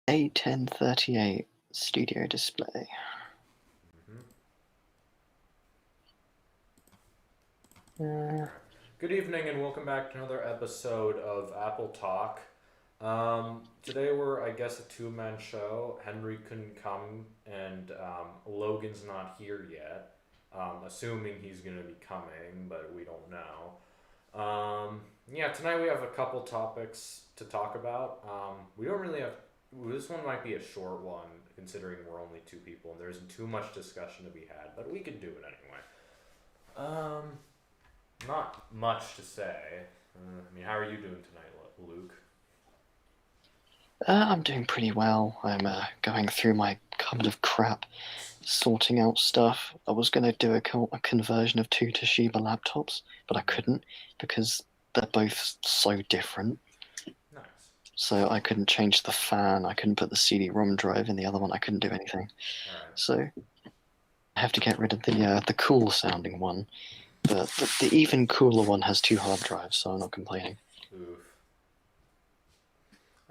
A1038 studio display. Good evening and welcome back to another episode of AppleTalk. Today we're, I guess, a two-man show. Henry couldn't come and Logan's not here yet. Assuming he's going to be coming, but we don't know. Tonight we have a couple topics to talk about. We don't really have. This one might be a short one, considering we're only two people and there isn't too much discussion to be had, but we could do it anyway. Not much to say. How are you doing tonight, Luke? I'm doing pretty well. I'm going through my cupboard of crap, sorting out stuff. I was going to do a conversion of two Toshiba laptops, but I couldn't because they're both so different. Nice. So I couldn't change the fan, I couldn't put the CD-ROM drive in the other one, I couldn't do anything. Alright. So I have to get rid of the cool sounding one. But the even cooler one has two hard drives, so I'm not complaining. Oof.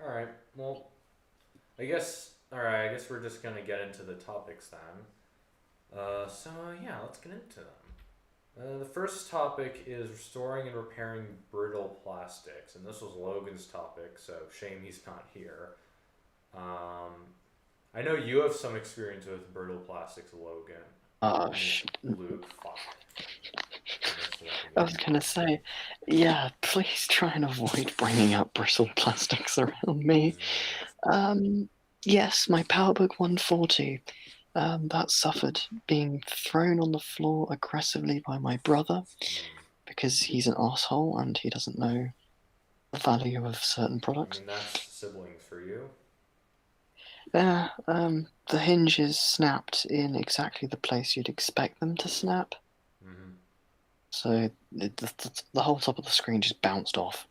Alright, well, I guess we're just gonna get into the topics then. Let's get into them. The first topic is restoring and repairing brittle plastics, and this was Logan's topic, so shame he's not here. I know you have some experience with brittle plastics, Logan. Luke, fuck. I was gonna say, yeah, please try and avoid bringing up brittle plastics around me. Yes, my PowerBook 140, that suffered being thrown on the floor aggressively by my brother because he's an asshole and he doesn't know the value of certain products. That's siblings for you. Yeah, the hinges snapped in exactly the place you'd expect them to snap. So the whole top of the screen just bounced off,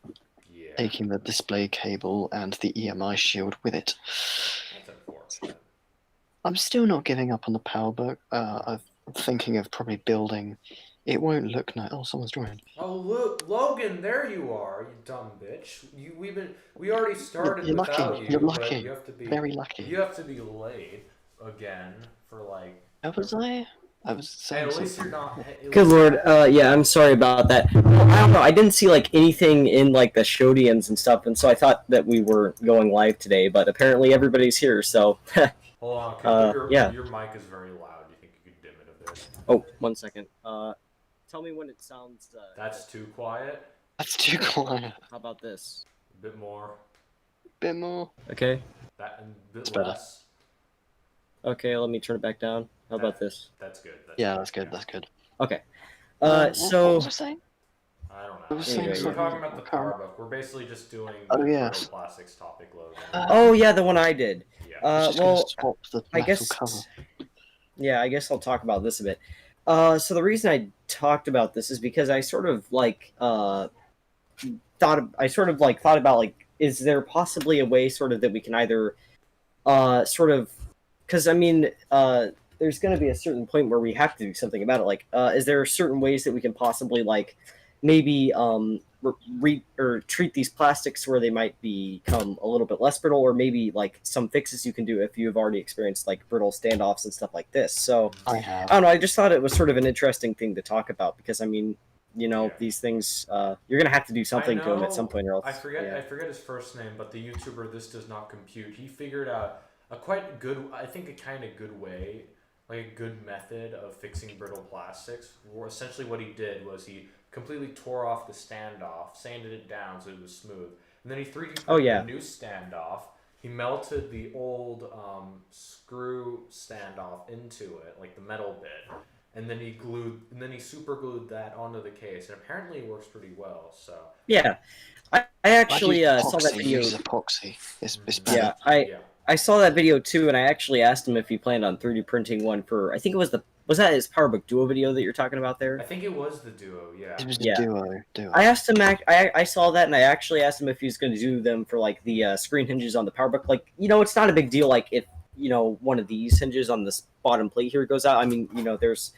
taking the display cable and the EMI shield with it. That's unfortunate. I'm still not giving up on the PowerBook. I'm thinking of probably building. It won't look nice. Oh, someone's joined. Oh, Logan, there you are, you dumb bitch. We already started You're without lucky. you. You're lucky. But you have to be very lucky. You have to be late again for like. How was I? I was saying at least you're not. Good lord, yeah, I'm sorry about that. Well, I don't know, I didn't see like anything in like the Shodians and stuff, and so I thought that we were going live today, but apparently everybody's here, so. Hold on, your mic is very loud. Do you think you could dim it a bit? Oh, 1 second. Tell me when it sounds. That's too quiet. That's too quiet. How about this? A bit more. Bit more. Okay. That and a bit It's less. Better. Okay, let me turn it back down. How about this? That's good. That's good. That's good. Okay. What was I saying? I don't know. I was saying We're talking about the PowerBook. We're basically just doing yes. the plastics topic, Logan. Oh yeah, the one I did. Yeah. Well, swap the I guess. cover. Yeah, I guess I'll talk about this a bit. So the reason I talked about this is because I sort of like thought about like, is there possibly a way sort of that we can either because I mean there's going to be a certain point where we have to do something about it. Like, is there certain ways that we can possibly like maybe treat these plastics where they might become a little bit less brittle, or maybe like some fixes you can do if you've already experienced like brittle standoffs and stuff like this. So I don't know. I just thought it was sort of an interesting thing to talk about because I mean, these things you're gonna have to do something to them at some point or else. I forget his first name, but the YouTuber This Does Not Compute, he figured out a quite good, I think a kind of good way, like a good method of fixing brittle plastics. Or essentially what he did was he completely tore off the standoff, sanded it down so it was smooth, and then he 3D printed a new standoff. He melted the old screw standoff into it, like the metal bit, and then he super glued that onto the case, and apparently it works pretty well. So yeah, I actually saw that video. Use epoxy. It's better. Yeah, I saw that video too, and I actually asked him if he planned on 3D printing one for. I think it was that his PowerBook Duo video that you're talking about there? I think it was the Duo, yeah. It was the Duo. I asked him. I saw that, and I actually asked him if he was going to do them for like the screen hinges on the PowerBook. Like, it's not a big deal. Like if one of these hinges on this bottom plate here goes out. I mean, there's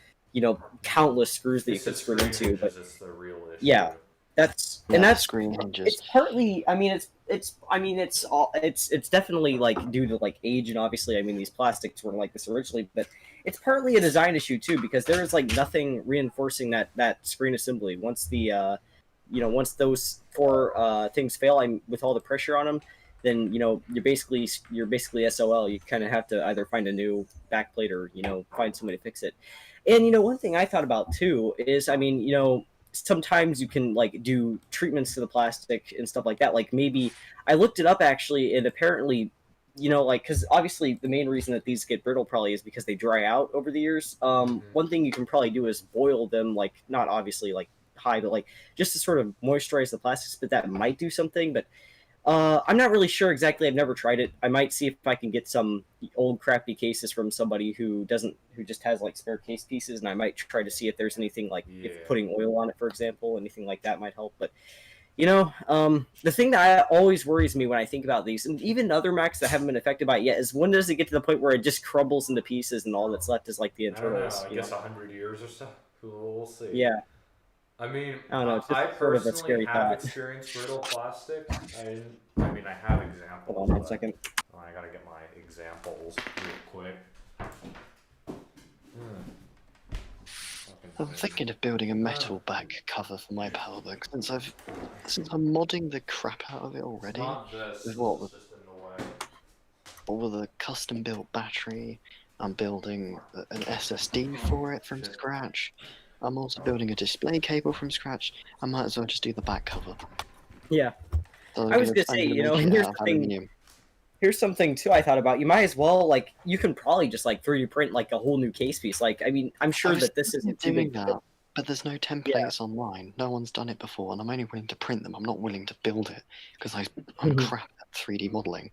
countless screws that you could screw into, but it's the real issue. Yeah. That's Yeah, and the that's screen hinges. it's partly. I mean, it's definitely like due to like age, and obviously, I mean, these plastics were like this originally, but it's partly a design issue too because there is like nothing reinforcing that screen assembly. Once once those four things fail, with all the pressure on them, then you're basically SOL. You kind of have to either find a new backplate or find somebody to fix it. And one thing I thought about too is, I mean, sometimes you can like do treatments to the plastic and stuff like that. Like maybe I looked it up actually, and apparently, like because obviously the main reason that these get brittle probably is because they dry out over the years. One thing you can probably do is boil them, like not obviously like high, but like just to sort of moisturize the plastics. But that might do something. But I'm not really sure exactly. I've never tried it. I might see if I can get some old crappy cases from somebody who just has like spare case pieces, and I might try to see if there's anything like Yeah. if putting oil on it, for example, anything like that might help. But the thing that always worries me when I think about these, and even other Macs that haven't been affected by it yet, is when does it get to the point where it just crumbles into pieces and all that's left is like the I don't know. internals? I guess 100 years or so. We'll see. Yeah, I mean, I don't know. It's I just sort of a personally scary have thought. experienced brittle plastic. I mean, I have examples. Hold on one but- second. Oh, I gotta get my examples real quick. I'm thinking of building a metal back cover for my PowerBook since I'm modding the crap out of it already. Not this. With what? This is just in the way. With a custom built battery, I'm building an SSD for it from scratch. I'm also building a display cable from scratch. I might as well just do the back cover. Yeah, So I was gonna say, make it here's out of the thing. aluminium. Here's something too I thought about. You might as well like you can probably just like 3D print like a whole new case piece. Like I mean, I'm I sure was that this isn't too doing big. that, but there's no templates online. No one's done it before, and I'm only willing to print them. I'm not willing to build it because I'm Mhm. crap at 3D modeling.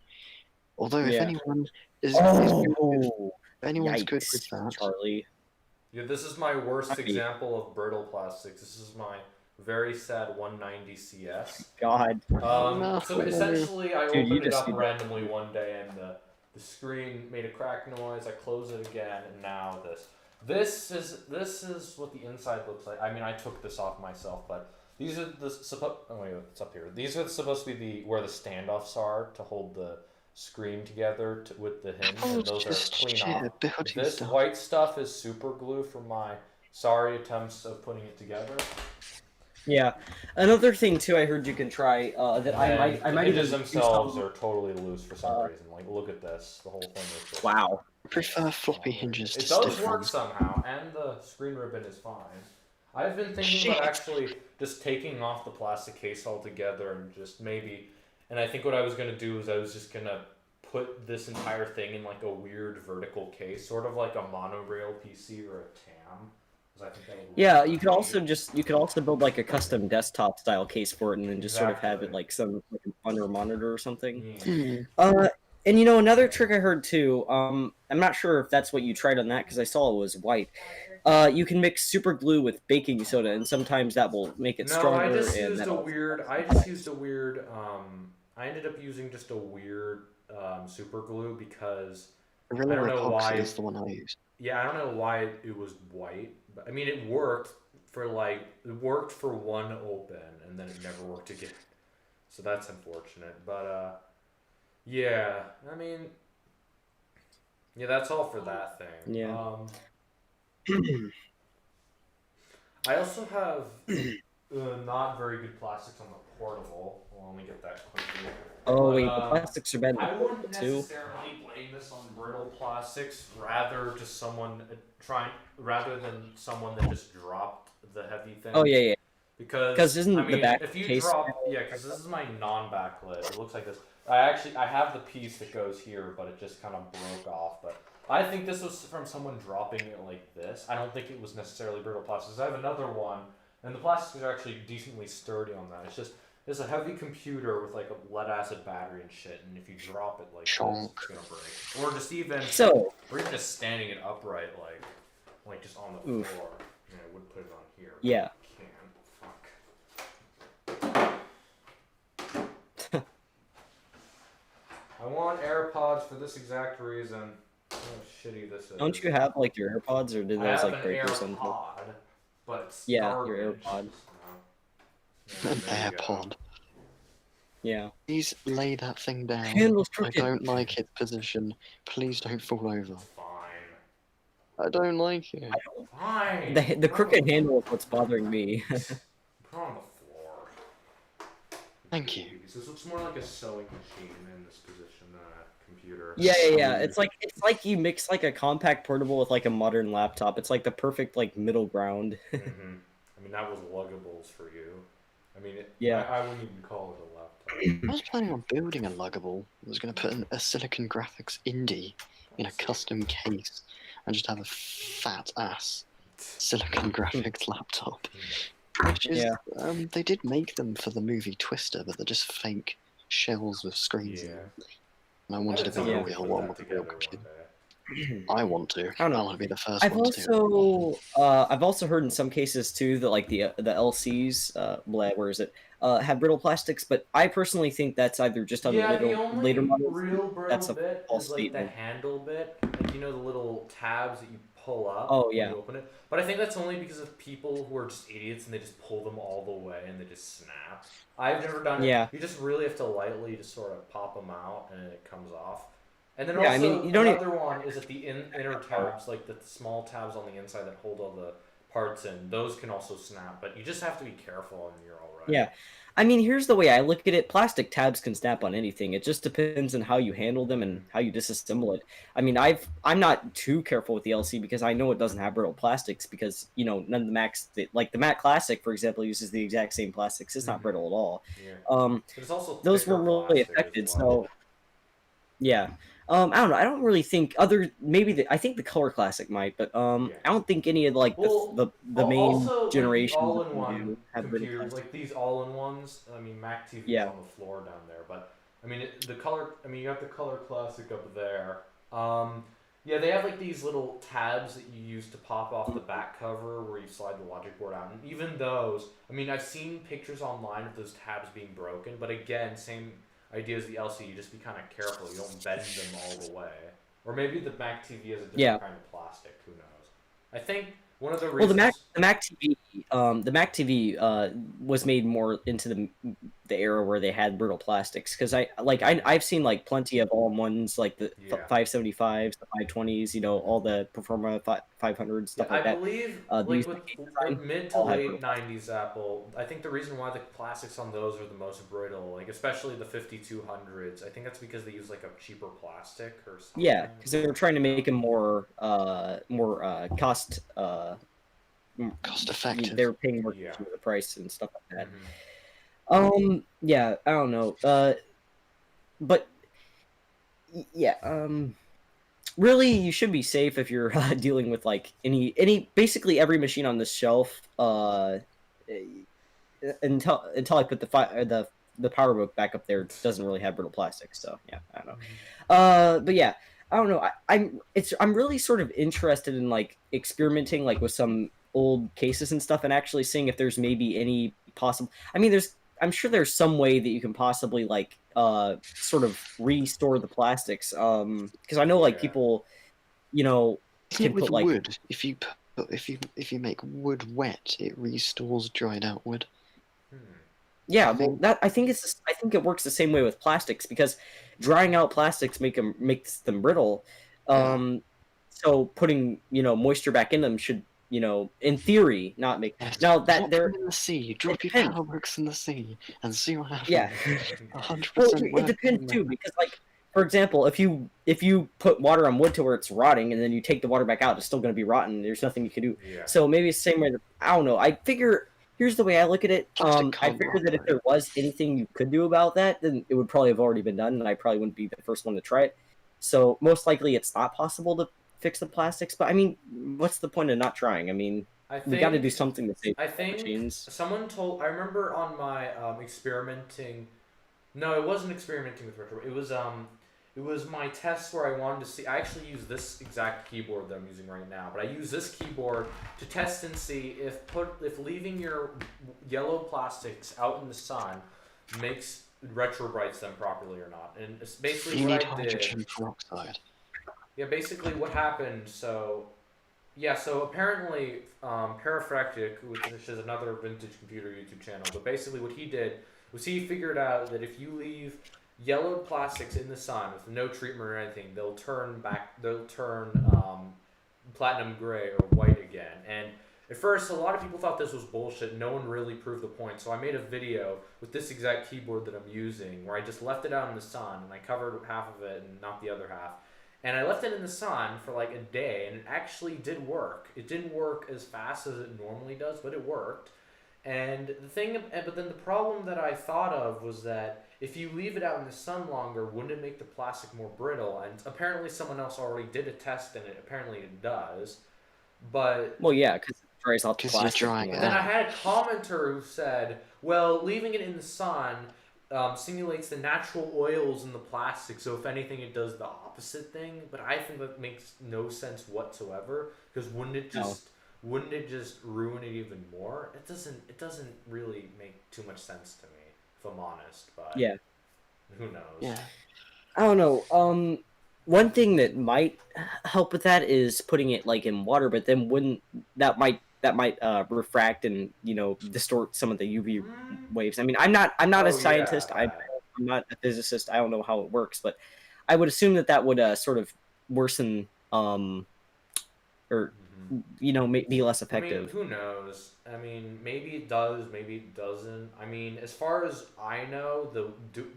Although if Yeah. anyone is good with, Oh, if anyone's good yikes, with that, Charlie. Yeah, this is my worst Happy. example of brittle plastics. This is my very sad 190 CS. God. No. So essentially, I Dude, you opened it just up need that. randomly one day, and the screen made a crack noise. I close it again, and now this. This is what the inside looks like. I mean, I took this off myself, but these are the Oh wait, it's up here. These are supposed to be where the standoffs are to hold the screen together with the hinge, Oh, and those just are clean shit, off. building This stuff. white stuff is super glue from my sorry attempts of putting it together. Yeah. Another thing too, I heard you can try that I might The hinges even themselves do are totally loose for some reason. Like, look at this. The whole thing is just. Wow. I prefer floppy hinges to It does stiff work ones. somehow, and the screen ribbon is fine. I've been thinking about Shit. actually just taking off the plastic case altogether and just maybe. And I think what I was gonna do is I was just gonna put this entire thing in like a weird vertical case, sort of like a monorail PC or a TAM. 'Cause I think that would look Yeah, really you could also build like a custom desktop style case for it, and then just sort of have it Exactly. like some like under a monitor or something. Yeah. And another trick I heard too. I'm not sure if that's what you tried on that because I saw it was white. You can mix super glue with baking soda, and sometimes that will make it No, stronger. I just and used that a also- weird. I just used a weird. I ended up using just a weird super glue because Gorilla I don't know why- Epoxy is the one I use. yeah, I don't know why it was white. But, I mean, it worked for one open, and then it never worked again. So that's unfortunate. But yeah, I mean, yeah, that's all for that thing. Yeah. I also have not very good plastics on the portable. Well, let me get that quickly. Oh But, wait, the plastics are bad I wouldn't too. necessarily blame this on brittle plastics, rather than someone that just dropped the heavy thing. Oh yeah. Because isn't I the mean, back if you case- drop, yeah, because this is my non-backlit. It looks like this. I have the piece that goes here, but it just kind of broke off. But I think this was from someone dropping it like this. I don't think it was necessarily brittle plastics. I have another one, and the plastics are actually decently sturdy on that. It's a heavy computer with like a lead acid battery and shit, and if you drop it like this, it's gonna break. Or just even just standing it upright, like just on the Oof. floor. Yeah, I would put it on here. but Yeah. I can't. Fuck. I want AirPods for this exact reason. How shitty this is. Don't you have like your AirPods, or did I those have like an break or something? AirPod, but it's Yeah, your garbage, AirPod. so. An There you go. AirPod. Yeah. Please lay that thing down. Handle's I crooked. don't like its position. Please don't fall over. It's fine. I don't like it. Fine. The Put it on crooked the handle is what's bothering me. Put it on the floor. Thank you. This looks more like a sewing machine in this position than a computer. Yeah. It's like you mix like a compact portable with like a modern laptop. It's like the perfect like middle ground. Mm-hmm. I mean, that was luggables for you. I mean, Yeah. I wouldn't even call it a laptop. I was planning on building a luggable. I was going to put a Silicon Graphics Indie in a custom case and just have a fat ass Silicon Graphics laptop. Which is, they did make them for the movie Twister, but they're just fake shells with screens in them. And I wanted to build a real one with a real computer. I want to. I want to be the first one to do it. I've also heard in some cases too that like the LCs, where is it? Have brittle plastics, but I personally think that's either just on the later only models. real brittle That's a bit false is like statement. the handle bit, like the little tabs that you pull up when you open it. But I think that's only because of people who are just idiots and they just pull them all the way and they just snap. I've never done it. You just really have to lightly just sort of pop them out and it comes off. And then also another one is that the inner tabs, like the small tabs on the inside that hold all the parts in, those can also snap, but you just have to be careful and you're all right. Yeah. I mean, here's the way I look at it. Plastic tabs can snap on anything. It just depends on how you handle them and how you disassemble it. I mean, I'm not too careful with the LC because I know it doesn't have brittle plastics because, none of the Macs, like the Mac Classic, for example, uses the exact same plastics. It's not brittle at all. Yeah. But it's also those weren't really affected, so yeah. I don't know. I don't really think I think the Color Classic might, but I don't think any of like the main generation all-in-one computers, like these all-in-ones. I mean, Mac TV's on the floor down there, but I mean the color. I mean, you got the Color Classic up there. Yeah, they have like these little tabs that you use to pop off the back cover where you slide the logic board out, and even those. I mean, I've seen pictures online of those tabs being broken, but again, same idea as the LC, you just be kind of careful. You don't bend them all the way. Or maybe the Mac TV has a different kind of plastic. Who knows? I think one of the reasons... Well, the Mac TV was made more into the era where they had brittle plastics because I've seen like plenty of all-in-ones like the 575s, the 520s, all the Performa 500s, stuff like that. I believe with mid to late 90s Apple, I think the reason why the plastics on those are the most brittle, like especially the 5200s, I think that's because they use like a cheaper plastic or something. Yeah, because they were trying to make them more cost effective. They were paying more for the price and stuff like that. Yeah, I don't know. But yeah, really, you should be safe if you're dealing with like basically every machine on this shelf. Until I put the PowerBook back up there, doesn't really have brittle plastic. So yeah, I don't know. But yeah, I don't know. I'm really sort of interested in like experimenting like with some old cases and stuff and actually seeing if there's maybe any possible. I mean, I'm sure there's some way that you can possibly like sort of restore the plastics. Because I know like people, can put like wood. If you make wood wet, it restores dried out wood. Yeah, well, I think it works the same way with plastics because drying out plastics makes them brittle. So putting moisture back in them should in theory not make. Now that they're in the sea, drop your PowerBooks in the sea and see what happens. Yeah, 100%. Well, it depends too because like for example, if you put water on wood to where it's rotting and then you take the water back out, it's still going to be rotten. There's nothing you can do. Yeah. So maybe it's the same way. I don't know. I figure. Here's the way I look at it. I figure that if there was anything you could do about that, then it would probably have already been done, and I probably wouldn't be the first one to try it. So most likely it's not possible to fix the plastics, but I mean, what's the point of not trying? I mean, we got to do something to save machines. Someone told... I remember on my experimenting... No, it wasn't experimenting with retro. It was my test where I wanted to see... I actually use this exact keyboard that I'm using right now, but I use this keyboard to test and see if leaving your yellow plastics out in the sun retrobrites them properly or not. And it's basically what I did. Hydrogen peroxide. Yeah, basically what happened, so Yeah, so apparently, Parafractic, which is another vintage computer YouTube channel, but basically what he did was he figured out that if you leave yellowed plastics in the sun with no treatment or anything, they'll turn platinum gray or white again. And at first, a lot of people thought this was bullshit. No one really proved the point. So I made a video with this exact keyboard that I'm using where I just left it out in the sun and I covered half of it and not the other half. And I left it in the sun for like a day, and it actually did work. It didn't work as fast as it normally does, but it worked. But then the problem that I thought of was that if you leave it out in the sun longer, wouldn't it make the plastic more brittle? And apparently, someone else already did a test, and apparently it does. But Well, yeah, because it dries out the Because you're plastic drying more. it then I out. had a commenter who said, well, leaving it in the sun simulates the natural oils in the plastic, so if anything, it does the opposite thing. But I think that makes no sense whatsoever, because No. wouldn't it just ruin it even more? It doesn't really make too much sense to me, if I'm honest. But Yeah. who knows? Yeah. I don't know. One thing that might help with that is putting it like in water, but then wouldn't that might refract and distort some of the UV Mm, waves. I mean, I'm not a oh yeah, scientist. I'm that. I'm not a physicist. I don't know how it works, but I would assume that would sort of worsen or Hmm. be less I mean, effective. who knows? I mean, maybe it does, maybe it doesn't. I mean, as far as I know,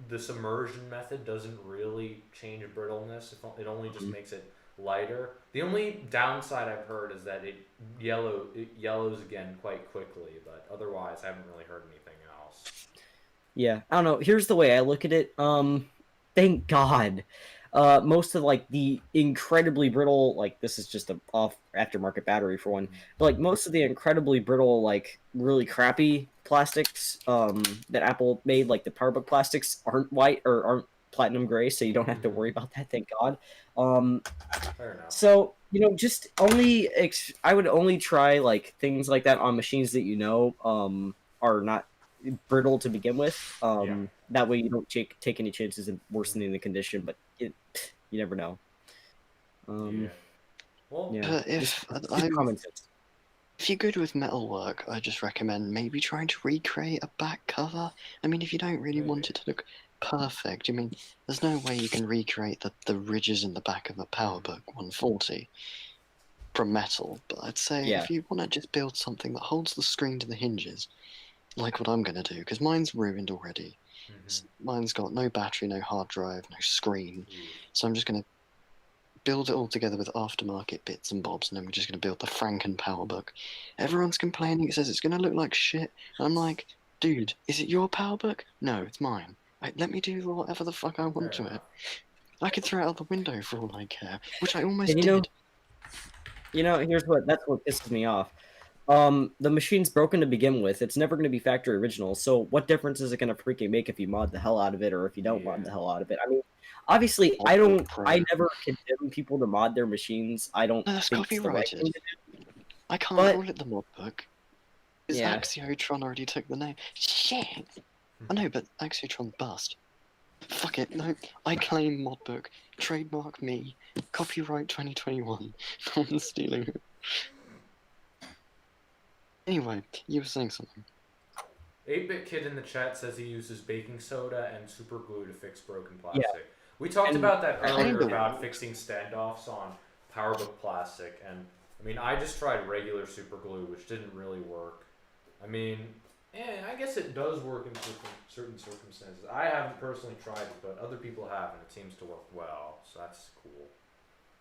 the submersion method doesn't really change brittleness. It only just Mhm. makes it lighter. The only downside I've heard is that it yellows again quite quickly. But otherwise, I haven't really heard anything else. Yeah, I don't know. Here's the way I look at it. Thank God. Most of like the incredibly brittle, like this is just a off aftermarket battery for one, but like most of the incredibly brittle, like really crappy plastics, that Apple made, like the PowerBook plastics, aren't white or aren't platinum gray, so you don't have to Mm-hmm. worry about that. Thank God. Um, Fair enough. so just I would only try like things like that on machines that are not brittle to begin with. Yeah. That way you don't take any chances of worsening the condition, but you never know. Yeah. Um, Well. yeah, But just use I'm common sense. if you're good with metalwork, I just recommend maybe trying to recreate a back cover. I mean, if you don't really want Maybe. it to look perfect, I mean, there's no way you can recreate the ridges in the back of a PowerBook 140 from metal. But I'd say Yeah, if you want to just build something that holds the screen to the hinges, like what I'm going to do, because mine's ruined already. Mm-hmm. Mine's got no battery, no hard drive, no screen. Ooh. So I'm just going to build it all together with aftermarket bits and bobs, and then we're just going to build the Franken PowerBook. Everyone's complaining, it says it's going to look like shit. And I'm like, dude, is it your PowerBook? No, it's mine. Let me do whatever the fuck I want Fair to it. enough. I could throw it out the window for all I care, which I and almost did. here's what pisses me off. The machine's broken to begin with. It's never going to be factory original. So what difference is it going to freaking make if you mod the hell out of it or if you don't mod Yeah. the hell out of it? I mean, obviously, ModBook Pro. I never condemn people to mod their machines. I don't No, that's think it's the right copyrighted. thing to do. I can't But call it the ModBook. Because yeah, Axiotron already took the name. Shit! I know, but Axiotron bust. Fuck it, no. I claim ModBook. Trademark me. Copyright 2021. No one's stealing it. Anyway, you were saying something. 8-Bit Kid in the chat says he uses baking soda and super glue to fix broken yeah, plastic. We talked and about that earlier Kinda about works. fixing standoffs on PowerBook plastic, and I mean, I just tried regular super glue, which didn't really work. I mean, I guess it does work in certain circumstances. I haven't personally tried it, but other people have, and it seems to work well, so that's cool.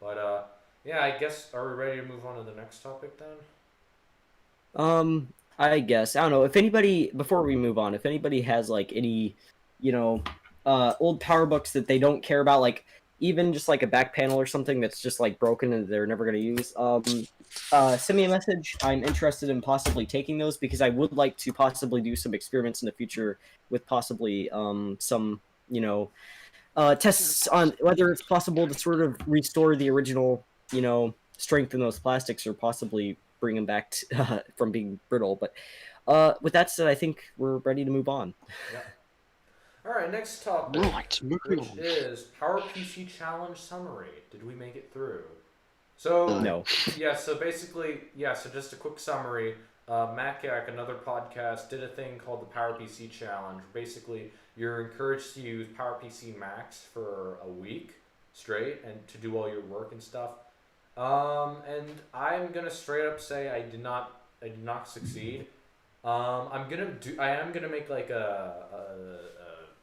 But yeah, I guess are we ready to move on to the next topic then? I guess I don't know if anybody before we move on, if anybody has like any, you know, old power books that they don't care about, like even just like a back panel or something that's just like broken and they're never going to use, send me a message. I'm interested in possibly taking those because I would like to possibly do some experiments in the future with possibly some tests on whether it's possible to sort of restore the original strength in those plastics or possibly bring them back from being brittle. But with that said, I think we're ready to move on. Yep. All right, next topic, Right, moving which on. is PowerPC Challenge Summary. Did we make it through? So No. No. yeah, so basically, yeah. So just a quick summary. Macac, another podcast, did a thing called the PowerPC Challenge. Basically, you're encouraged to use PowerPC Max for a week straight and to do all your work and stuff. And I'm gonna straight up say I did not succeed. I am gonna make like a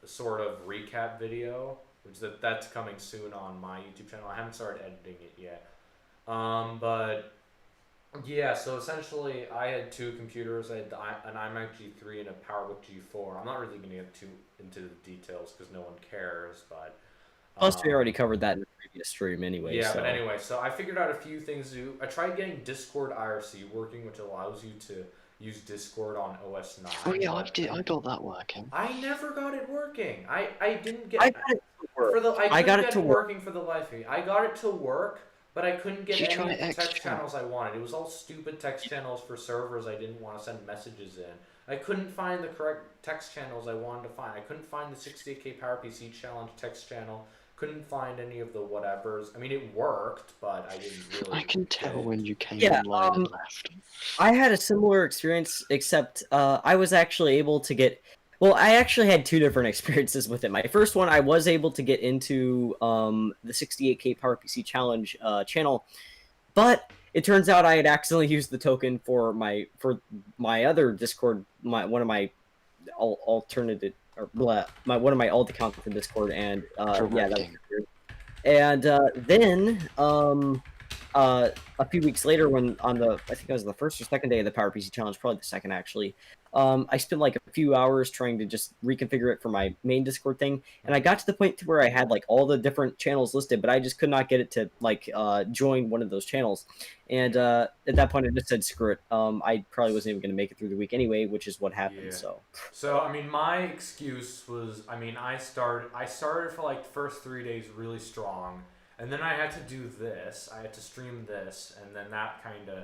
sort of recap video, which that's coming soon on my YouTube channel. I haven't started editing it yet. But yeah, so essentially, I had two computers. I had an iMac G3 and a PowerBook G4. I'm not really gonna get too into the details because no one cares, but Plus, we already um, covered that in the previous stream anyway. yeah, So but anyway, so I figured out a few things to do. I tried getting Discord IRC working, which allows you to use Discord on OS 9. Oh yeah, but I got that working. I never got it working. I didn't I get got it to work. for the I I couldn't got it get to it work. working for the life of me. I got it to work, but I couldn't get Did you any try of the text extract? channels I wanted. It was all stupid text channels for servers I didn't want to send messages in. I couldn't find the correct text channels I wanted to find. I couldn't find the 68K PowerPC challenge text channel. Couldn't find any of the whatevers. I mean, it worked, but I didn't really. I can get tell it. when you came Yeah, online and left. I had a similar experience, except I was actually able to get. Well, I actually had two different experiences with it. My first one, I was able to get into the 68K PowerPC Challenge channel, but it turns out I had accidentally used the token for my other Discord, one of my alternative or one of my alt accounts in Discord, and For yeah, that was raiding. weird. And then a few weeks later, when I think it was the first or second day of the PowerPC challenge, probably the second actually, I spent like a few hours trying to just reconfigure it for my main Discord thing, and I got to the point to where I had like all the different channels listed, but I just could not get it to like join one of those channels. And at that point, I just said screw it. I probably wasn't even going to make it through the week anyway, which is what happened. Yeah. So So I mean, my excuse was, I mean, I started for like the first 3 days really strong, and then I had to do this. I had to stream this, and then that kind of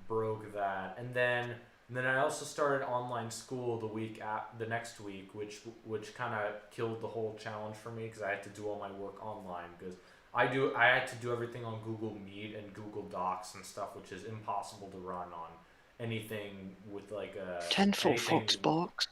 broke that. And then I also started online school the next week, which kind of killed the whole challenge for me because I had to do all my work online because I had to do everything on Google Meet and Google Docs and stuff, which is impossible to run on anything with like a 10-foot anything. fox box,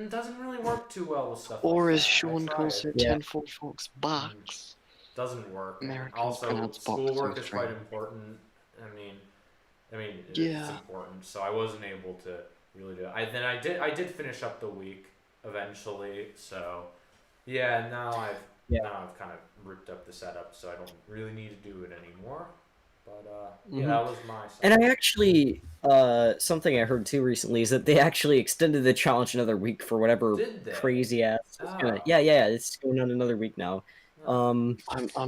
Doesn't really work too well with stuff or like as that. Sean I calls tried. it, Yeah. 10-foot fox box. Doesn't work. And Americans also, pronounce box schoolwork with is quite three. important. I mean, it's Yeah. important. So I wasn't able to really do it. I did finish up the week eventually. So yeah, Yeah. now I've kind of ripped up the setup, so I don't really need to do it anymore. But Mhm. yeah, that was my. And I actually, something I heard too recently is that they actually extended the challenge another week for whatever Did they? crazy ass. Oh. Yeah, it's going on another week now. Oh. I'm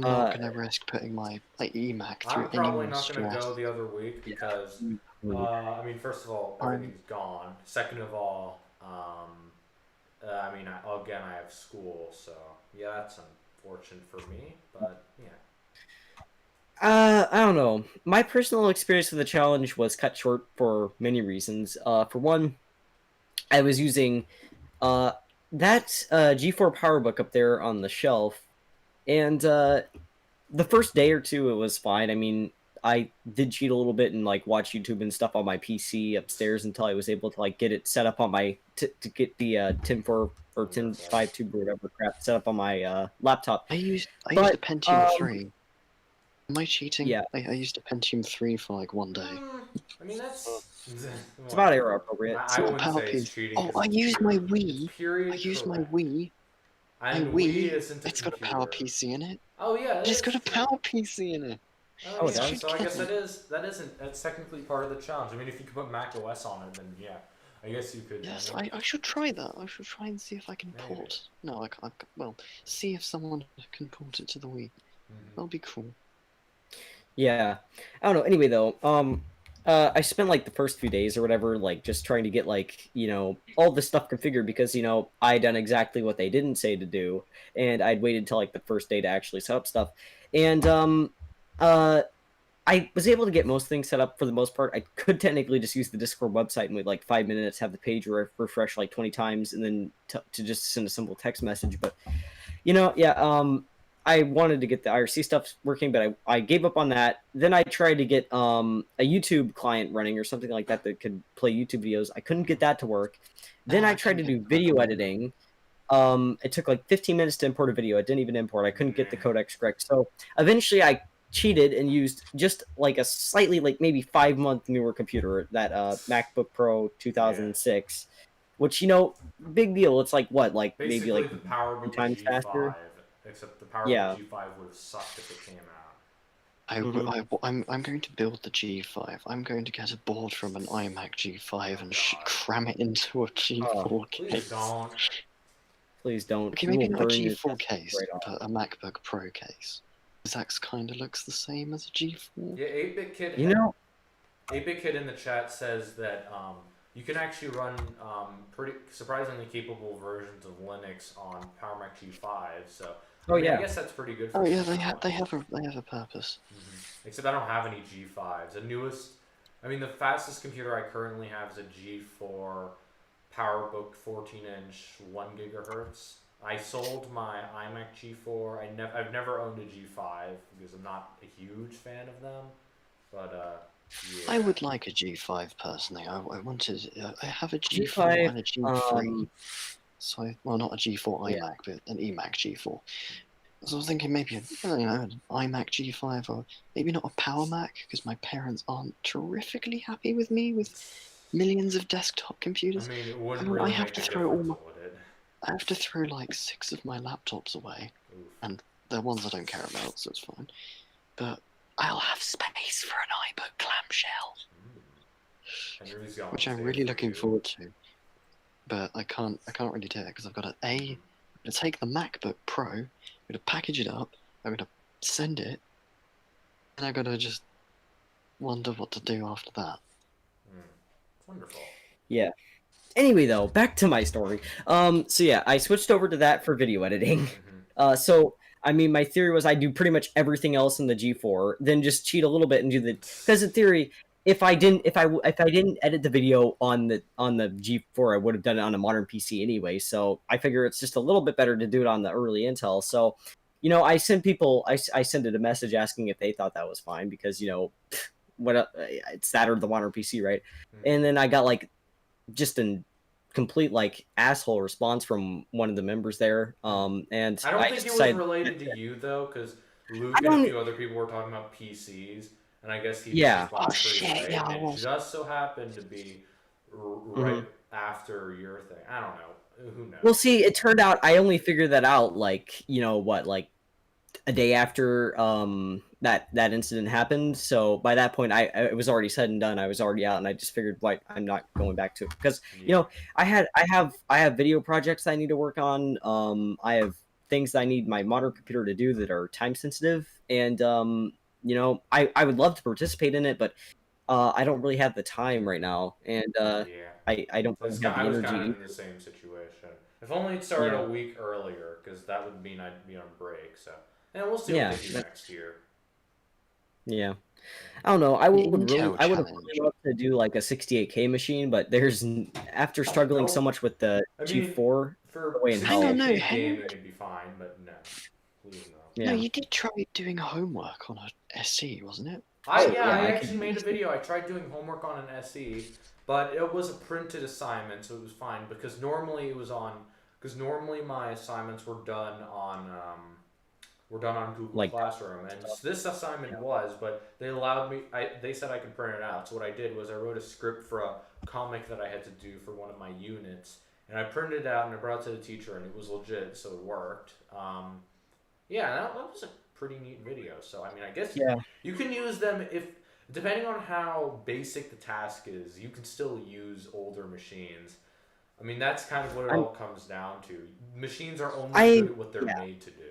not gonna risk putting my eMac through I'm any probably more not gonna stress. go the other week because I mean, first of all, I'm- everything's gone. Second of all, I mean, again, I have school, so yeah, that's unfortunate for me. But yeah, I don't know. My personal experience with the challenge was cut short for many reasons. For one, I was using that G4 PowerBook up there on the shelf, and the first day or two it was fine. I mean, I did cheat a little bit and like watch YouTube and stuff on my PC upstairs until I was able to like get it set up on my to get the Tim 4 or Tim 5 tube or whatever crap set up on my laptop. I used a But, Pentium 3. Am I cheating? Yeah. I used a Pentium 3 for like one day. I mean that's It's about era appropriate. I wouldn't Power say it's piece. cheating. Oh, 'cause I it's used my period- Wii. it's period I used my correct. Wii. And My Wii, isn't a it's got a computer. Power PC in it. Oh yeah, It's got a true. Power PC in it. Oh, Oh, it yeah. does? So I guess that's technically part of the challenge. I mean, if you could put Mac OS on it, then yeah, I guess you could. Yes, I should try that. I should try and see if I can Maybe. port. No, I can't. Well, see if someone can port it to the Wii. That'll be cool. Yeah, I don't know. Anyway, though, I spent like the first few days or whatever, like just trying to get like all this stuff configured because I done exactly what they didn't say to do, and I'd waited till like the first day to actually set up stuff, and I was able to get most things set up for the most part. I could technically just use the Discord website and with like 5 minutes have the page refresh like 20 times and then to just send a simple text message, but yeah, I wanted to get the IRC stuff working, but I gave up on that. Then I tried to get a YouTube client running or something like that that could play YouTube videos. I couldn't get that to work. Then I tried to do video editing. It took like 15 minutes to import a video. It didn't even import. I couldn't get the codecs correct. So eventually I cheated and used just like a slightly like maybe 5-month newer computer, that MacBook Pro 2006, which, big deal. It's like what, like Basically maybe like the PowerBook 2 times G5, faster. except the PowerBook Yeah. G5 would have sucked if it came out. I'm going to build the G5. I'm going to get a board from an iMac G5 and cram it into a G4 case. Please don't. Please don't. Okay, maybe not a G4 case, but a MacBook Pro case. That kind of looks the same as a G4. Yeah, 8-Bit Kid. 8-Bit Kid in the chat says that you can actually run pretty surprisingly capable versions of Linux on PowerMac G5. So I guess that's pretty good. For they have a purpose. Except I don't have any G5s. The fastest computer I currently have is a G4 PowerBook 14-inch 1 gigahertz. I sold my iMac G4. I've never owned a G5 because I'm not a huge fan of them. But yeah. I would like a G5 personally. I have a G4 and a G3. Not a G4 iMac, but an eMac G4. So I was thinking maybe an iMac G5, or maybe not a Power Mac, because my parents aren't terrifically happy with me with millions of desktop computers. It wouldn't really make a difference, would it? I have to throw like 6 of my laptops away. Oof. And they're ones I don't care about, so it's fine. But I'll have space for an iBook clamshell, which I'm really looking forward to. But I can't really do it because I've got to take the MacBook Pro, I'm gonna package it up, I'm gonna send it, and I'm gonna just wonder what to do after that. Wonderful. Yeah. Anyway, though, back to my story. So yeah, I switched over to that for video editing. My theory was I do pretty much everything else in the G4, then just cheat a little bit and do because in theory, if I didn't edit the video on the G4, I would have done it on a modern PC anyway. So I figure it's just a little bit better to do it on the early Intel. So, I sent it a message asking if they thought that was fine because it's that or the modern PC, right? And then I got like just a complete like asshole response from one of the members there. And I don't think it was related to you though, because Luke and a few other people were talking about PCs, and I guess he just and it just so happened to be right after your thing. I don't know. Who knows? Well, see, it turned out I only figured that out like a day after that incident happened. So by that point, it was already said and done. I was already out, and I just figured, I'm not going back to it because I have video projects I need to work on. I have things that I need my modern computer to do that are time sensitive, and I would love to participate in it, but I don't really have the time right now, and I don't really have the energy. I was kind of in the same situation. If only it started a week earlier, because that would mean I'd be on break. So. And we'll see what they do next year. Yeah. I don't know. I would have loved to do like a 68K machine, but after struggling so much with the G4, for gaming, it'd be fine, but no. Please no. No, you did try doing homework on a SE, wasn't it? I actually made a video. I tried doing homework on an SE, but it was a printed assignment, so it was fine because normally my assignments were done on Google Classroom, and this assignment was, but they allowed me. They said I could print it out. So what I did was I wrote a script for a comic that I had to do for one of my units, and I printed it out and I brought it to the teacher, and it was legit, so it worked. That was a pretty neat video. So I guess you can use them depending on how basic the task is. You can still use older machines. That's kind of what it all comes down to. Machines are only good at what they're made to do.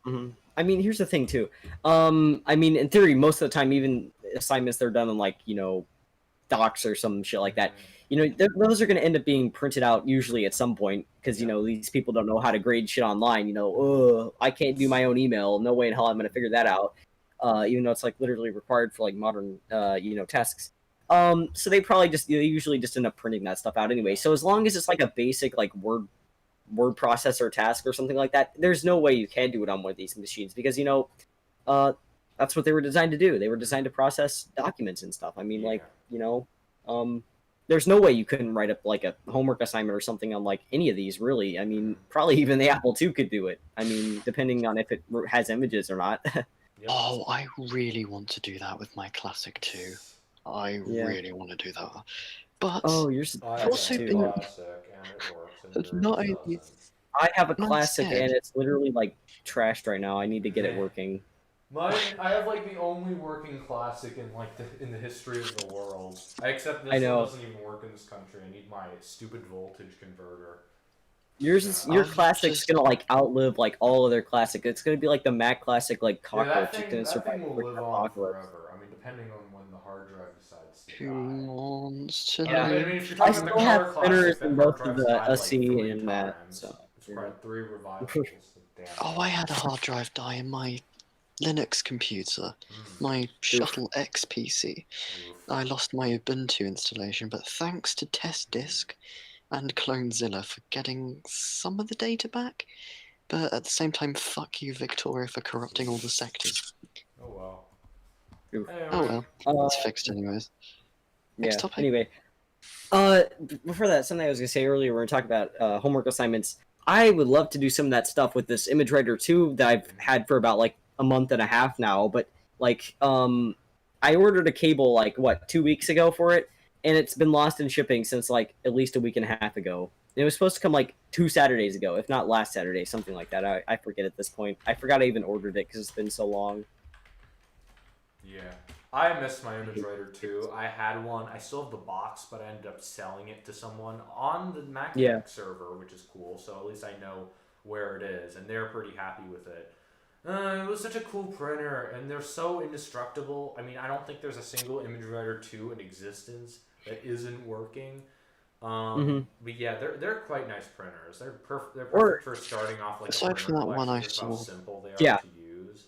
Mm-hmm. Here's the thing too. In theory, most of the time, even assignments that are done on docs or some shit like that, those are going to end up being printed out usually at some point because these people don't know how to grade shit online. I can't do my own email. No way in hell I'm going to figure that out. Even though it's literally required for modern tasks. So they probably usually just end up printing that stuff out anyway. So as long as it's a basic Word word processor task or something like that, there's no way you can do it on one of these machines because that's what they were designed to do. They were designed to process documents and stuff. I mean, like there's no way you couldn't write up like a homework assignment or something on like any of these, really. I mean, probably even the Apple II could do it. I mean, depending on if it has images or not. Oh, I really want to do that with my Classic 2. I really want to do that. But you're also been Classic, and it works. And not only I have a I'm Classic, scared. and it's literally like trashed right now. I need to get it working. Mine, I have like the only working Classic in the history of the world. Except this one doesn't even work in this country. I need my stupid voltage converter. Your Classic's gonna like outlive like all other Classic. It's gonna be like the Mac Classic, like cockroach. It's gonna survive will live on forever. I mean, depending on when the hard drive decides to who wants to I mean, if you're talking about the have color Classic, in that hard both of drive's the died like SE 3 and times. that. So it's probably 3 revivals. Damn. Oh, I had a hard drive die in my Linux computer, my Shuttle X PC. I lost my Ubuntu installation, but thanks to Test Disk and CloneZilla for getting some of the data back. But at the same time, fuck you, Victoria, for corrupting all the sectors. Oh well. Oh well, it's fixed anyways. Next topic. Anyway, before that, something I was gonna say earlier, we were talking about homework assignments. I would love to do some of that stuff with this image writer 2 that I've had for about like a month and a half now. But like, I ordered a cable like 2 weeks ago for it, and it's been lost in shipping since like at least a week and a half ago. It was supposed to come like 2 Saturdays ago, if not last Saturday, something like that. I forget at this point. I forgot I even ordered it because it's been so long. Yeah. I missed my image writer too. I had one. I still have the box, but I ended up selling it to someone on the MacBook server, which is cool. So at least I know where it is, and they're pretty happy with it. It was such a cool printer, and they're so indestructible. I mean, I don't think there's a single image writer 2 in existence that isn't working. But yeah, they're quite nice printers. They're perfect for starting off like aside from that one I saw. How simple they are to use.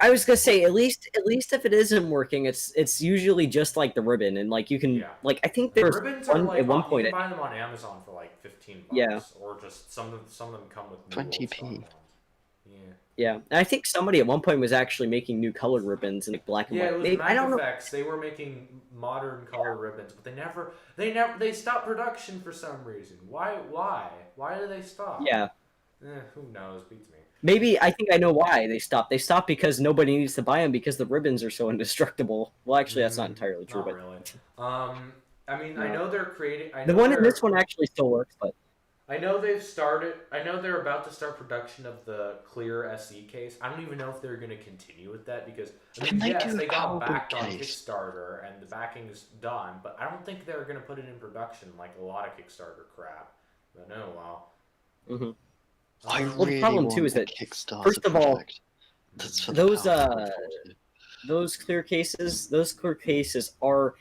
I was gonna say at least if it isn't working, it's usually just like the ribbon, and like you can like I think there's ribbons one, are like at one point you can buy them on Amazon for like $15. Yeah. Or just some of them come with 20p. Yeah, and I think somebody at one point was actually making new colored ribbons in like black and white. Yeah, it was Mac Effects. They were making modern color ribbons, but they stopped production for some reason. Why did they stop? Yeah. Who knows? Beats me. Maybe I think I know why they stopped. They stopped because nobody needs to buy them because the ribbons are so indestructible. Well, actually, that's not entirely true. Not but really. I mean, I know they're creating. The one in this one actually still works, but I know they're about to start production of the Clear SE case. I don't even know if they're going to continue with that because they got backed on Kickstarter and the backing's done, but I don't think they're going to put it in production like a lot of Kickstarter crap. But no, well. Mm-hmm. Well, the problem too is that first of all, those clear cases are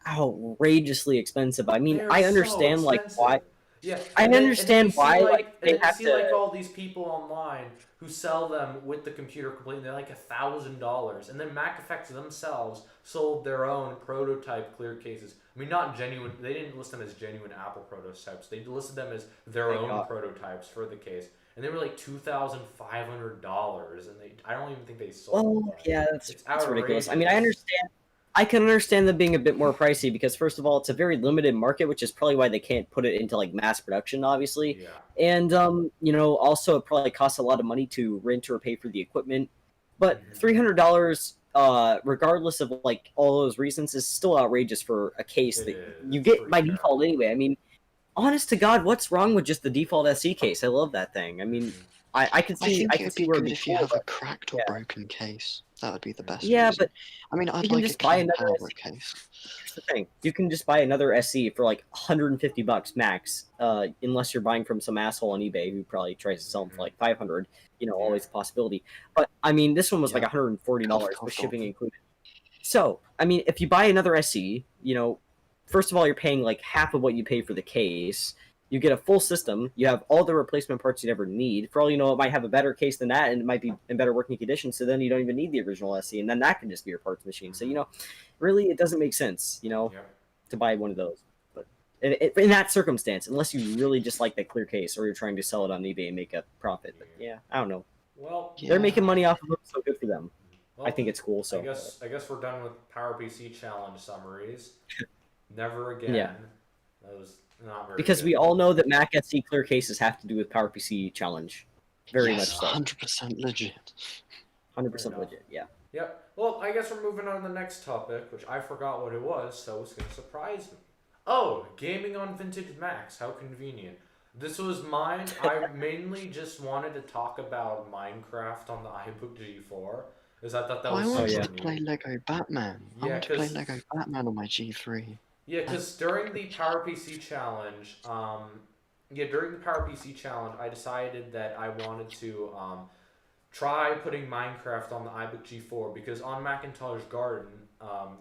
outrageously expensive. I mean, I understand so like why. Yeah, I understand why like they have to like all these people online who sell them with the computer complete, and they're like $1,000. And then Mac Effects themselves sold their own prototype clear cases. I mean, not genuine. They didn't list them as genuine Apple prototypes. They listed them as their own prototypes for the case, and they were like $2,500. And I don't even think they sold. Oh, yeah, that's ridiculous. I mean, I can understand them being a bit more pricey because, first of all, it's a very limited market, which is probably why they can't put it into like mass production, obviously. Yeah. And also it probably costs a lot of money to rent or pay for the equipment. But $300, regardless of like all those reasons, is still outrageous for a case that you get by default anyway. I mean, honest to God, what's wrong with just the default SE case? I love that thing. I mean, I can see. I think it would be good if you have a cracked or broken case. That would be the best. Yeah, reason. but I mean, I'd you can like just a buy another case. Here's the thing: you can just buy another SE for like $150 max, unless you're buying from some asshole on eBay who probably tries to sell them for like $500. Always a possibility. But I mean, this one was like $140 with shipping included. So I mean, if you buy another SE, first of all, you're paying like half of what you pay for the case. You get a full system. You have all the replacement parts you never need. For all you know, it might have a better case than that, and it might be in better working condition. So then you don't even need the original SE, and then that can just be your parts machine. So really, it doesn't make sense, to buy one of those. But in that circumstance, unless you really just like that clear case, or you're trying to sell it on eBay and make a profit. But yeah, I don't know. Well, They're making Yeah. money off of it, so good for them. I well, think it's cool. I So guess we're done with PowerPC challenge summaries. Never again. yeah, That was not very because good. we all know that Mac SE clear cases have to do with PowerPC challenge. Very Yes, much so. 100% legit. 100% legit. Yeah. Yep. Well, I guess we're moving on to the next topic, which I forgot what it was, so it's going to surprise me. Oh, gaming on vintage Macs. How convenient. This was mine. I mainly just wanted to talk about Minecraft on the iBook G4, because I thought that Oh, I was wanted super to neat. play Lego Batman. I Yeah, want to play 'cause- Lego Batman on my G3. Yeah, because during the PowerPC challenge, I decided that I wanted to try putting Minecraft on the iBook G4 because on Macintosh Garden,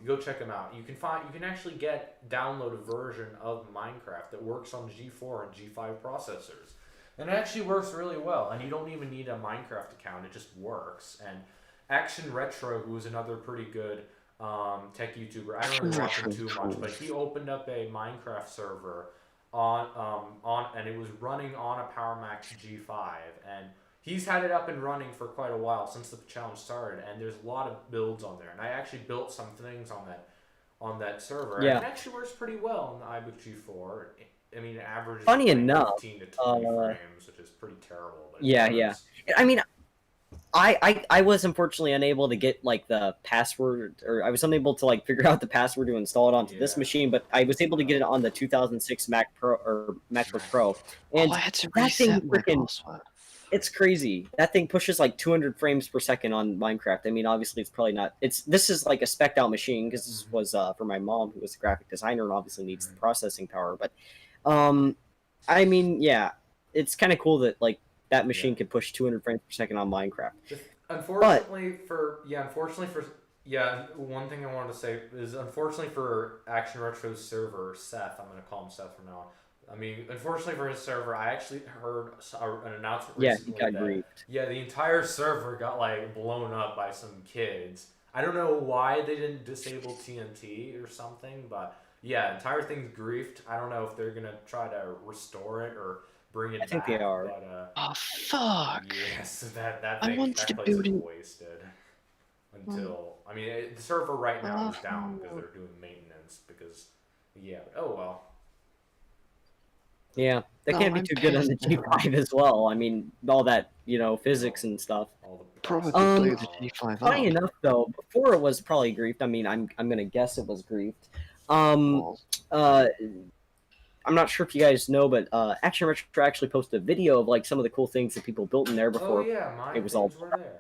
go check them out. You can actually download a version of Minecraft that works on G4 and G5 processors, and it actually works really well. And you don't even need a Minecraft account; it just works. And Action Retro, who is another pretty good tech YouTuber. I don't really watch him too much, but he opened up a Minecraft server and it was running on a Power Mac G5, and he's had it up and running for quite a while since the challenge started. And there's a lot of builds on there, and I actually built some things on that server. Yeah. And it actually works pretty well on the iBook G4. I mean, it averages Funny like enough, 15 to 20 frames, which is pretty terrible. But yeah, yeah. I mean, I was unfortunately unable to get like the password, or I was unable to like figure out the password to install it onto this Yeah. machine, but I was able to get it on the 2006 Mac Pro or MacBook Pro, and Oh, I had to that thing reset my freaking, password. it's crazy. That thing pushes like 200 frames per second on Minecraft. I mean, obviously it's probably not. This is like a spec'd out machine because this was for my mom, who was a graphic designer and obviously needs the processing power. But I mean, yeah, it's kind of cool that like that machine can push 200 frames per second on Minecraft. Unfortunately one thing I wanted to say is, unfortunately for Action Retro's server, Seth, I'm going to call him Seth from now on. I mean, unfortunately for his server, I actually heard an announcement recently he got that griefed. the entire server got like blown up by some kids. I don't know why they didn't disable TNT or something, but yeah, entire thing's griefed. I don't know if they're gonna try to restore it or bring it back. I think they are. But, Oh, fuck! yes, that I wanted to place build is it. wasted. Until I mean, the server right now is down because they're doing maintenance. Because oh well. Yeah, that can't be I'm too good on the pissed now. G5 as well. I mean, all that physics and stuff. All the Probably processing blew the power. G5 Funny up. enough, though, before it was probably griefed. I mean, I'm gonna guess it was griefed. Well, I'm not sure if you guys know, but Action Retro actually posted a video of like some of the cool things that people built in there before. Oh yeah, my it was all- things were there.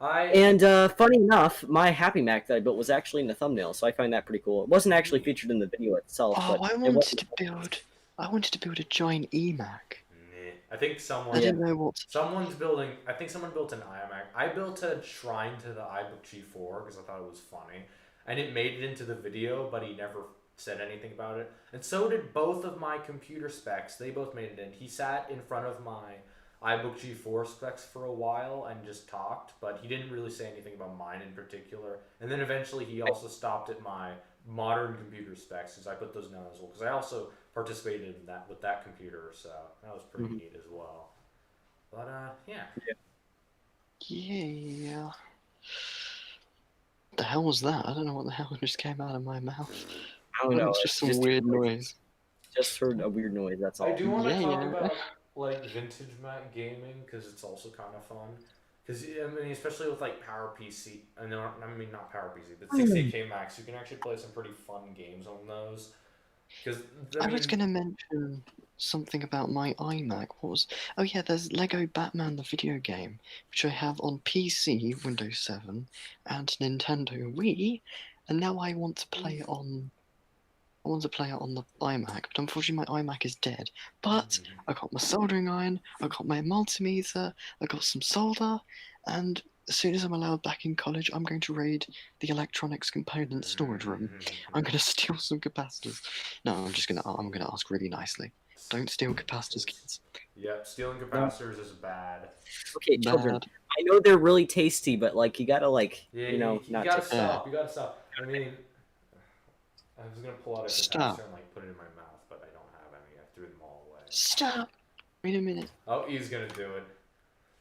And funny enough, my Happy Mac that I built was actually in the thumbnail, so I find that pretty cool. It wasn't actually featured in the video itself. oh, but I wanted to build a giant eMac. I think someone. I didn't know what. Someone's building. I think someone built an iMac. I built a shrine to the iBook G4 because I thought it was funny, and it made it into the video, but he never said anything about it. And so did both of my computer specs. They both made it in. He sat in front of my iBook G4 specs for a while and just talked, but he didn't really say anything about mine in particular. And then eventually he also stopped at my modern computer specs because I put those down as well, because I also participated in that with that computer, so that was pretty neat as well. But yeah. Yeah. The hell was that? I don't know what the hell just came out of my mouth. I don't know. It's just some weird noise. Just heard a weird noise. That's all. I do want to talk Yeah. about like vintage Mac gaming because it's also kind of fun. Because I mean, especially with like PowerPC, I mean not PowerPC, but 68K Macs, you can actually play some pretty fun games on those. Because I was gonna mention something about my iMac. What was? Oh yeah, there's Lego Batman the video game, which I have on PC, Windows 7, and Nintendo Wii, and now I want to play it on. I want to play it on the iMac, but unfortunately my iMac is dead. But I got my soldering iron, I got my multimeter, I got some solder, and as soon as I'm allowed back in college, I'm going to raid the electronics component storage room. I'm going to steal some capacitors. No, I'm gonna ask really nicely. Don't steal capacitors, kids. Yep, stealing capacitors is bad. Okay, children. Bad. I know they're really tasty, but like you gotta Yeah, you gotta take- stop. You gotta stop. I mean, I was gonna pull out a Stop. capacitor and like put it in my mouth, but I don't Stop! Wait a minute. Oh, he's gonna do it.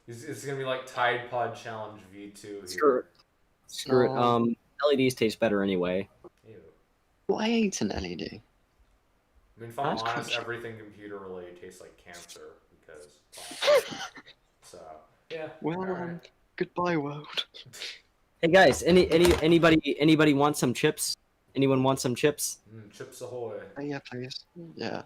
It's gonna be like Tide Pod Challenge V2 Screw here. it. Screw it. No. LEDs taste better anyway. Ew. Well, I ate an LED. I mean, if I'm That's honest, crunchy. everything computer related tastes like cancer because. So yeah. Well, All right. goodbye, world. Hey guys, anybody want some chips? Anyone want some chips? Chips ahoy! Oh, yeah, please. Yeah.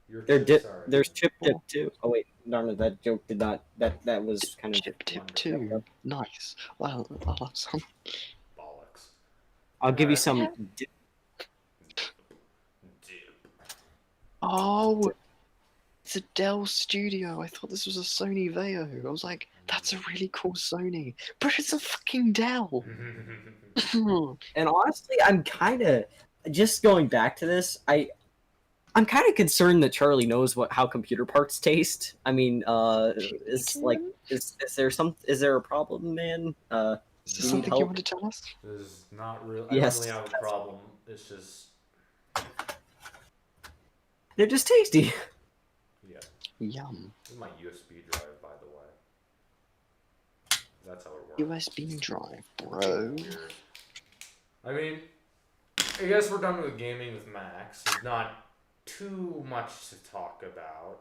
Your There chips are. there's chip dip Oh, too. Oh wait, darn it, that joke did not. That was kind of. chip tip wonderful. 2. Nice. Well, I'll have some. Bollocks. I'll give you Alright. some. Dip. Oh, it's a Dell Studio. I thought this was a Sony Vaio. I was like, that's a really cool Sony, but it's a fucking Dell. And honestly, I'm kind of just going back to this. I'm kind of concerned that Charlie knows how computer parts taste. I mean, is there a problem, man? Is you this need something you help? want to tell us? This is not real. I Yes. don't really have a problem. It's just They're just tasty. yeah. Yum. This is my USB drive, by the way. That's how it works. USB drive, bro. Weird. I mean, I guess we're done with gaming with Max. There's not too much to talk about.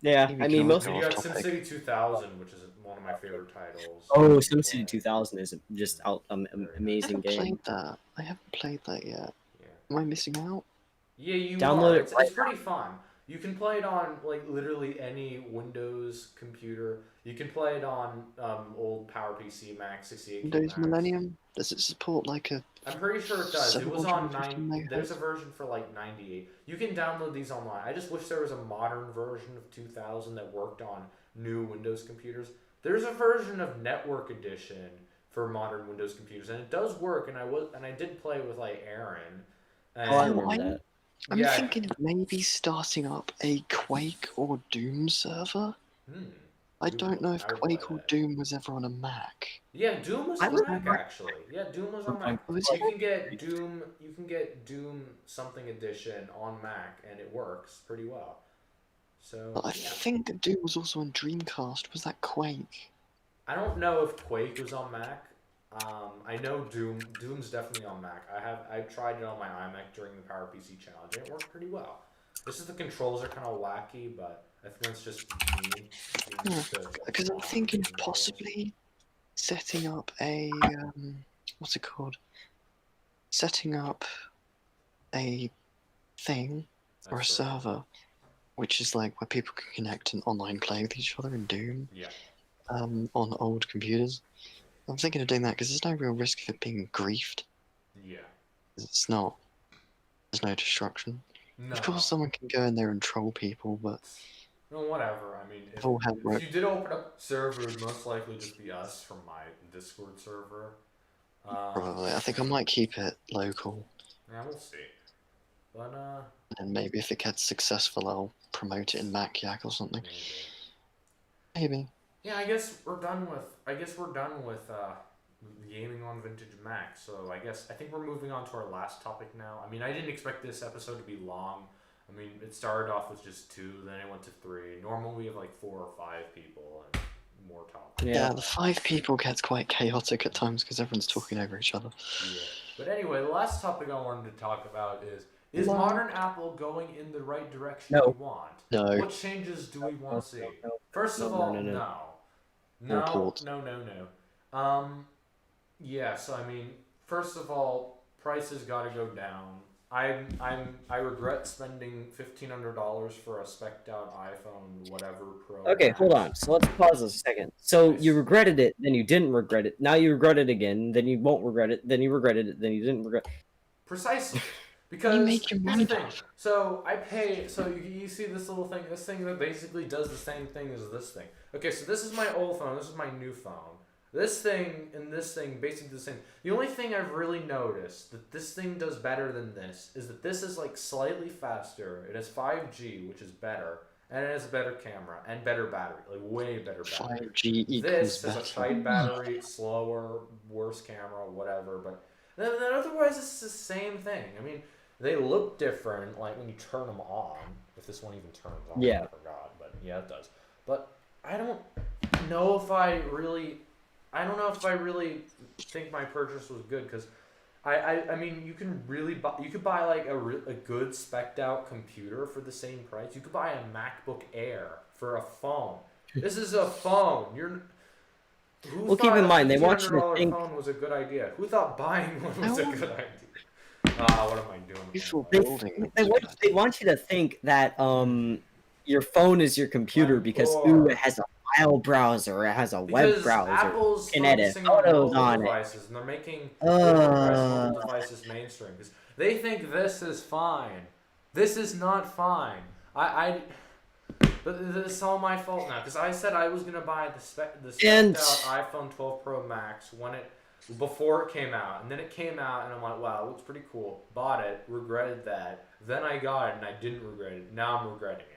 Yeah, Maybe I we mean can most. all You go got off topic. SimCity 2000, which is one of my favorite titles. Oh, SimCity 2000 is just amazing I haven't game. played that. I haven't played that yet. Yeah. Am I missing out? Yeah, you Download are. it It's right pretty fun. You can play it on like literally any Windows computer. You can play it on old PowerPC Max, 68 Windows Max. Millennium? Does it support like a... I'm pretty sure it does. It was on 750 9. There's a megahertz? version for like 98. You can download these online. I just wish there was a modern version of 2000 that worked on new Windows computers. There's a version of Network Edition for modern Windows computers, and it does work. And I did play with like Aaron. And, Oh, I Oh, remember that. I'm yeah. thinking of maybe starting up a Quake or Doom server. I Ooh, don't know if I would Quake play or that. Doom was ever on a Mac. Yeah, Doom was I on was Mac never- actually. Yeah, Doom was on Mac. Oh, is You it? can get Doom. You can get Doom something edition on Mac, and it works pretty well. So But I yeah. think that Doom was also on Dreamcast. Was that Quake? I don't know if Quake was on Mac. I know Doom's definitely on Mac. I tried it on my iMac during the PowerPC challenge, and it worked pretty well. This is the controls are kind of wacky, but I think that's just me. Because I'm thinking of possibly setting up a... what's it called? Setting up a thing or a That's right. server, which is like where people can connect and online play with each other in Doom. Yeah. On old computers. I'm thinking of doing that because there's no real risk of it being griefed. Yeah. It's not. There's no destruction. No. Of course, someone can go in there and troll people, but No, whatever. I mean, all hell if you did open up a server, it would most likely just be us from my Discord server. probably. I think I might keep it local, Yeah, we'll see. But and maybe if it gets successful, I'll promote it in Mac Yak or something. Maybe. yeah, I guess we're done with gaming on vintage Mac. So I think we're moving on to our last topic now. I mean, I didn't expect this episode to be long. I mean, it started off with just 2, then it went to 3. Normally we have like 4 or 5 people and more topics. Yeah, the 5 people gets quite chaotic at times because everyone's talking over each other. Yeah. But anyway, the last topic I wanted to talk about is modern Apple going in the right direction No. we want? No. What changes do we want to see? No. First of No, all, no, no, no. More ports. No. Yeah, so I mean, first of all, prices gotta go down. I regret spending $1,500 for a spec'd out iPhone, whatever Pro. Okay, Max. hold on. So let's pause this a second. So you regretted it, then you didn't regret it. Now you regret it again, then you won't regret it, then you regretted it, then you didn't regret. Precisely. Because You make your here's mind the thing. up. So I pay. So you see this little thing. This thing that basically does the same thing as this thing. Okay, so this is my old phone. This is my new phone. This thing and this thing basically the same. The only thing I've really noticed that this thing does better than this is that this is like slightly faster. It has 5G, which is better, and it has a better camera and better battery, like way better battery. 5G equals This has better. a tight battery, slower, worse camera, whatever. But then otherwise, it's the same thing. I mean, they look different, like when you turn them on. If this one even turns on, Yeah. I forgot, but yeah, it does. But I don't know if I really, I don't know if I really think my purchase was good because I mean, you can really buy, you could buy like a good spec'd out computer for the same price. You could buy a MacBook Air for a phone. This is a phone. Who Well, keep thought in a mind, they want you to $1,500 think. phone was a good idea? Who thought buying one was a good idea? What am I doing? Visual They, building. they want you to think that your phone is your computer because Or- it has a file browser, it has a web Because browser, Apple's you can edit focusing on photos mobile on it. devices, and they're making overpriced mobile devices mainstream. Because they think this is fine. This is not fine. But it's all my fault now. Because I said I was gonna buy the spec'd out iPhone 12 Pro Max before it came out, and then it came out, and I'm like, wow, it looks pretty cool. Bought it, regretted that. Then I got it, and I didn't regret it. Now I'm regretting it.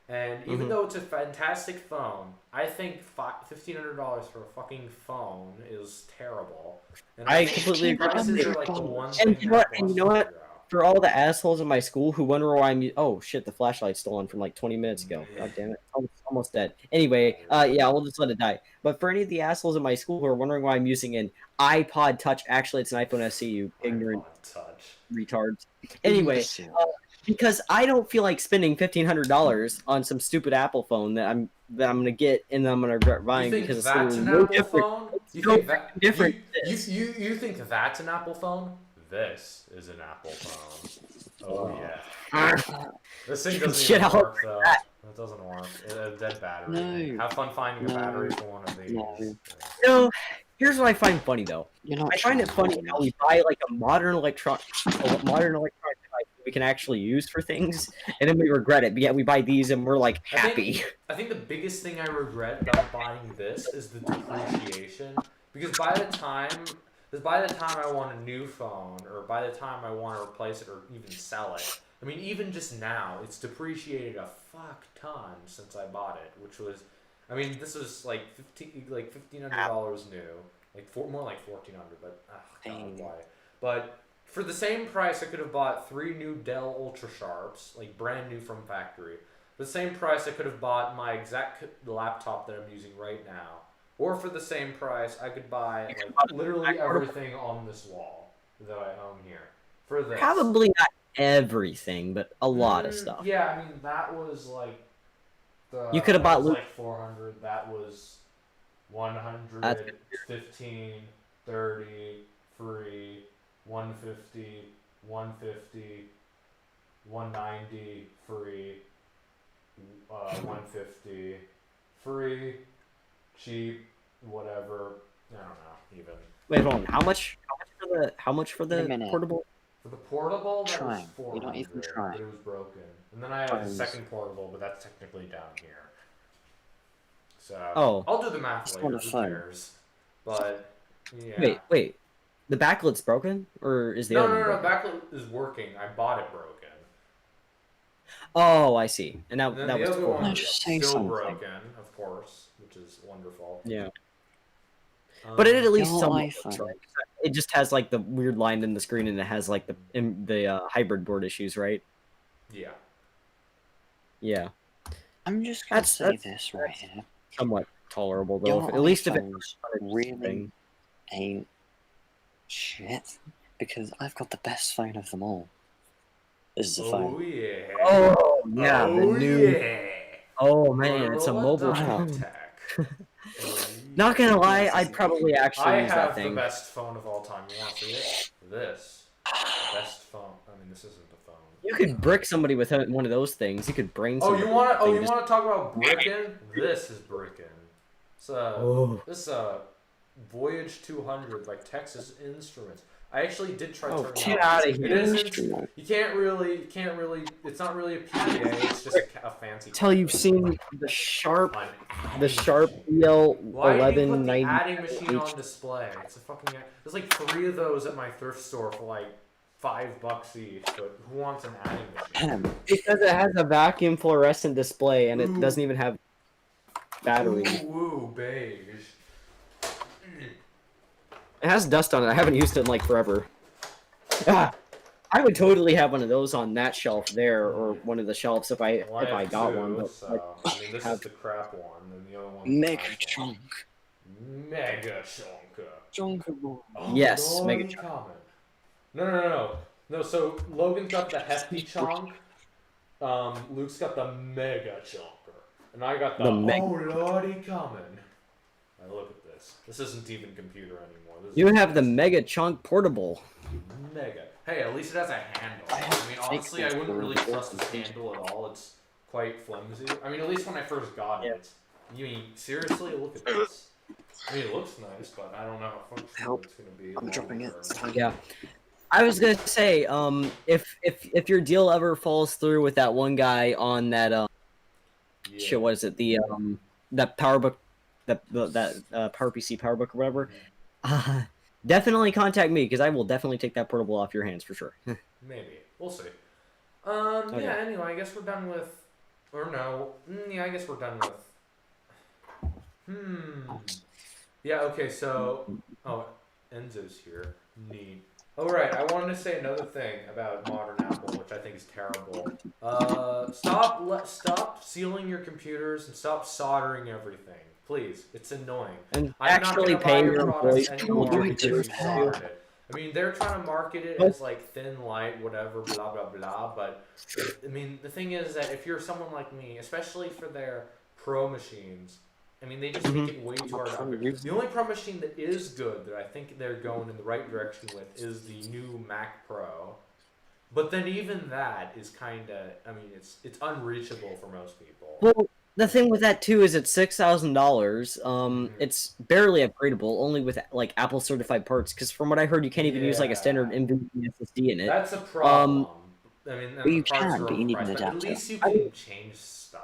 And even though it's a fantastic phone, I think $1,500 for a fucking phone is terrible. And I think completely agree. prices are like the one thing And you know what? that And you Apple know has what? to figure out. For all the assholes in my school who wonder why I'm. Oh shit! The flashlight's stolen from like 20 minutes ago. God damn it! Almost dead. Anyway, yeah, we'll just let it die. But for any of the assholes in my school who are wondering why I'm using an iPod Touch, actually it's an iPhone SE. You ignorant retards. Anyway, because I don't feel like spending $1,500 on some stupid Apple phone that I'm gonna get and I'm gonna regret buying because it's literally no different. You think that different? you think that's an Apple phone? This is an Apple phone. Oh yeah. This thing doesn't even work though. It doesn't work. It's a dead battery. No. Have fun finding a battery for one of these. No. No, here's what I find funny though. You're not I find it funny how we buy like a modern electronic device we can actually use for things, and then we regret it. But yet we buy these and we're like happy. I think the biggest thing I regret about buying this is the depreciation. Because by the time I want a new phone, or by the time I want to replace it or even sell it, I mean, even just now, it's depreciated a fuck ton since I bought it, which was, I mean, this was like $1,500 new, more like 1,400, but God, why? But for the same price, I could have bought 3 new Dell Ultra Sharps, like brand new from factory. For the same price, I could have bought my exact laptop that I'm using right now. Or for the same price, I could buy like literally everything on this wall that I own here. For this. Probably not everything, but a lot of stuff. Yeah, I mean that was like you could have bought like 400. That was 100, 15, 30, free, 150, 150, 190, free, 150, free. Cheap, whatever. I don't know. Even. Wait, hold on. How much for the portable? For the portable, that was 400. You're not even trying. But it was broken. And then I have a second portable, but that's technically down here. So I'll do the math later. Who cares? But yeah. Wait. The backlight's broken, or is the no, other no, one no, broken? backlit is working. I bought it broken. Oh, I see. And now And that was the other cool. one just is say still something. broken, of course, which is wonderful. Yeah. But it at least Your somewhat iPhone. works, right? It just has like the weird line in the screen, and it has like the hybrid board issues, right? Yeah. Yeah. I'm just gonna say That's- this right here. Somewhat tolerable though. Your At least if iPhones it's really ain't shit, because I've got the best phone of them all. This is a phone. Yeah. Oh yeah, the new. Yeah. Oh man, it's a Motorola mobile Dot phone. Tech. Not gonna lie, I'd probably actually I use that have the thing. best phone of all time. You want to see it? This. Best phone. I mean, this isn't a phone. You could brick somebody with one of those things. You could brain. Oh, somebody you want to? Oh, with you that thing. want to talk about brickin'? This is brickin'. Oh. This is a Voyage 200 by Texas Instruments. I actually did try turning get it out of It here. isn't. You can't really. It's not really a PDA. It's just a fancy. Until you've seen the Sharp Fine. EL Why did you put the 1190. adding machine on display? It's a fucking. There's like 3 of those at my thrift store for like $5 each. But who wants an adding machine? Because it has a vacuum fluorescent display and it Ooh. doesn't even have battery. Ooh, beige. It has dust on it. I haven't used it in like forever. Ah, I would totally have one of those on that shelf there, or one of the shelves if I Well, I have got two, one. But so I mean, this have is the crap one, and the other one's the Mega nice one. chunk. Mega Shonka. Chonka. Oh, Yes, naughty Mega Chunk. comment. No, so Logan's got the hefty chunk. Luke's got the mega chunker. And I got the lordy coming. Now look at this. This isn't even computer anymore. This You is have the just Mega Chunk portable. mega. Hey, at least it has a handle. I mean, honestly, I wouldn't really trust this handle at all. It's quite flimsy. I mean, at least when I first got it. You mean, seriously? Look at this. I mean, it looks nice, but I don't know how functional it's going to be. I'm dropping it. Yeah. I was gonna say, if your deal ever falls through with that one guy on that shit, what is it? The that PowerBook, that PowerPC PowerBook or whatever. Definitely contact me because I will definitely take that portable off your hands for sure. Maybe. We'll see. Okay. Yeah, anyway, I guess we're done with... Or no. Yeah, I guess we're done with... Yeah, okay, so... Oh, Enzo's here. Neat. Oh, right, I wanted to say another thing about modern Apple, which I think is terrible. Stop sealing your computers and stop soldering everything. Please, it's annoying. And I'm not actually gonna buy pay your your products employees anymore to because do you it. soldered it. I mean, they're trying to market it as like thin, light, whatever, blah blah blah. But I mean, the thing is that if you're someone like me, especially for their pro machines, I mean, they just make it way too hard to upgrade. The only pro machine that is good that I think they're going in the right direction with is the new Mac Pro. But then even that is kind of, I mean, it's unreachable for most people. Well, the thing with that too is it's $6,000. It's barely upgradable, only with like Apple certified parts. Because from what I heard, you can't even use like a standard NVMe SSD in it. That's a problem. I mean, Well, you the parts can, are but you need an overpriced, but at adapter. least you can change stuff.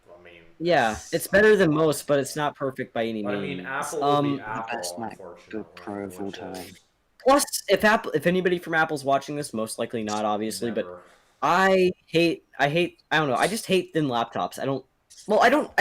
I mean, Yeah, it's better than most, but it's not perfect by any But I means. mean, Apple will be The Apple, best MacBook unfortunately. Pro of all which time. is Plus, if anybody from Apple's watching this, most likely not, obviously, but never. I don't know. I just hate thin laptops. I don't. It doesn't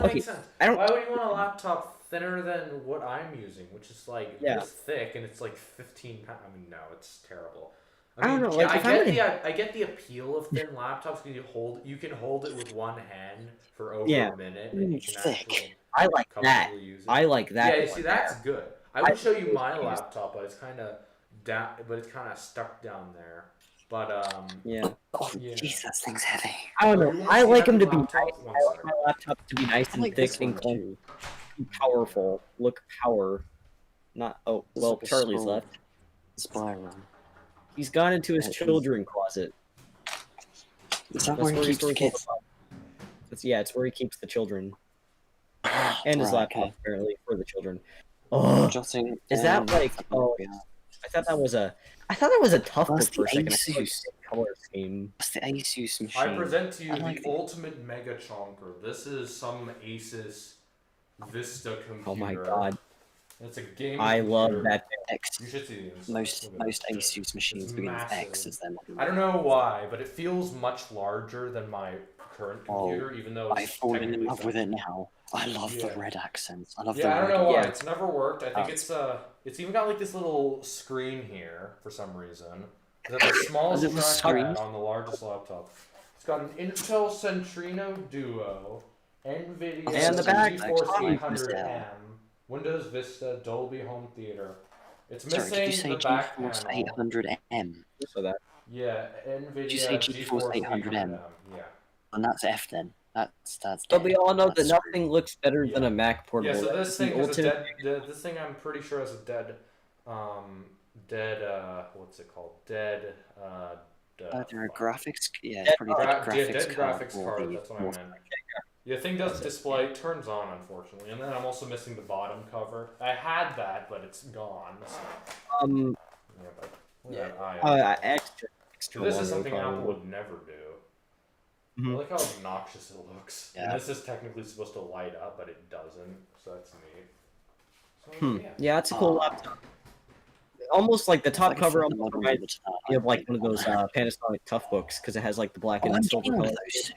Okay, make sense. I don't. Why would you want a laptop thinner than what I'm using, which is like Yeah. this thick and it's like 15 pounds? I mean, no, it's terrible. I don't know, like, if I'm I get the appeal of thin laptops because you can hold it with one hand for over Yeah. a minute and you can Thick. actually I like that. comfortably use it. I like that. Yeah, you see, one that's there. good. I would show you I- my laptop, but it's kind of down, but it's kind of stuck down there. But Yeah. Oh, Yeah. jeez, that thing's heavy. I don't Oh, know. you wanna I see like that them to new be laptop? nice. One I like second. my laptop to be nice I and like thick this and one clunky, too. powerful. Look power. Not. Oh It's well, like a Charlie's small left. Spiral. He's gone into his Yeah, he's- children closet. Is that where he keeps the stores all kids? It's where he keeps the children and his Right, laptop okay. apparently for the children. Oh, Jotting is that down like? the Oh, area. I thought that was a tough That's book for a the second. I thought it was Asus. a color scheme. That's the Asus machine. I present to you I like the it. ultimate mega chonker. This is some Asus Vista computer. Oh my god, It's a game. I love computer. that. X. You should see the inside. Most Look at this shit. Asus machines It's begin with massive. X as their model. I don't know why, but it feels much larger than my current computer, even though it's I've fallen in technically love with it now. I love the Yeah. red accents. I love the Yeah, I don't red. know why. Yeah. It's never worked. I think Oh. it's even got like this little screen here for some reason. It's got the smallest little trackpad screen? on the largest laptop. It's got an Intel Centrino Duo, NVIDIA And the back, GeForce Vista. 800M, Windows Vista, Dolby Home Theater. It's Sorry, did you missing say the back GeForce panel. 800M? So that. Yeah, NVIDIA you say GeForce 800M? Yeah. And that's F then. That's But dead. we all know that That's nothing looks better than Yeah. a Mac portable. Yeah, so That's this the thing has a ultimate. this thing I'm pretty sure has a what's it called? Either a graphics, yeah, Dead- probably the graphics dead card. graphics or card, the that's what I meant. Yeah, the thing doesn't display, it turns on unfortunately, and then I'm also missing the bottom cover. I had that, but it's gone. So, Um, yeah, but look at that eye. extra This logo is something probably. Apple would never do. Mhm. I like how obnoxious it looks. Yeah. And this is technically supposed to light up, but it doesn't, so that's neat. So, yeah. Yeah, it's a cool laptop. Almost like the top Like a cover fucking almost model reminds of me of like one of those Panasonic Tough books because it has like the black Oh, and I'm silver getting one color. of those soon.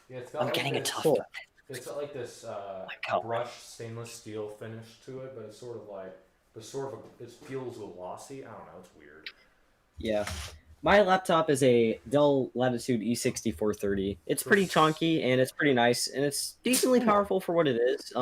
Yeah, it's got I'm like getting a this, tough Cool. book. It's got like this God. brushed stainless steel finish to it, but it's sort of like it feels glossy. I don't know, it's weird. Yeah. My laptop is a Dell Latitude E6430. It's pretty chunky and it's pretty nice and it's decently powerful for what it is.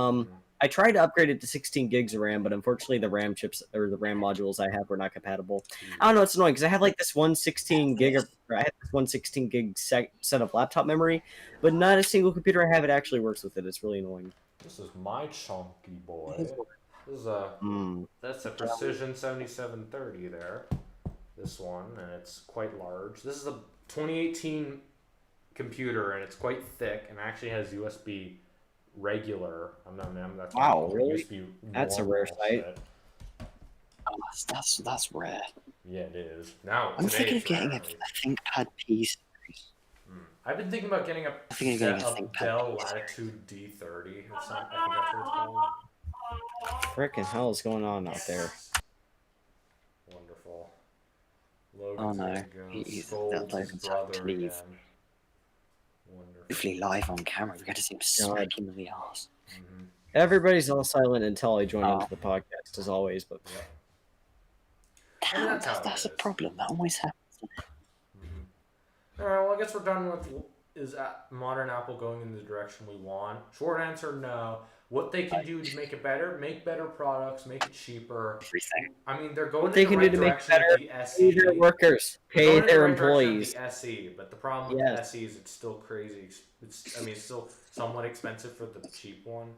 I tried to upgrade it to 16 gigs of RAM, but unfortunately the RAM chips or the RAM modules I have were not compatible. I don't know, it's annoying because I have like this one 16 gig I have this one 16 gig set of laptop memory, but not a single computer I have it actually works with it. It's really annoying. This is my chunky boy. This is a that's a Precision 7730 there. This one, and it's quite large. This is a 2018 computer, and it's quite thick, and actually has USB regular. That's Wow, really? USB That's a rare sight. shit. Oh, that's rare. Yeah, it is. Now I'm today thinking of it's getting rare. a ThinkPad P series. I've been thinking about getting a Dell Latitude D30 or something. I think that's what it's called. Frickin' hell is going on out there? Wonderful. Oh Logan's no, Logan's Logan's having to leave. Wonderful. Briefly live on camera, we got to see him smack him in the ass. Everybody's all silent until I join into the podcast, as always. But damn, that's a problem. That always happens. All right. Well, I guess we're done with is modern Apple going in the direction we want? Short answer: no. What they can do to make it better, make better products, make it cheaper. Everything. I mean, they're going they in the can right do to make direction better, with the SE. pay their workers, pay their employees. The SE, but the problem with the SE is it's still crazy. It's still somewhat expensive for the cheap one.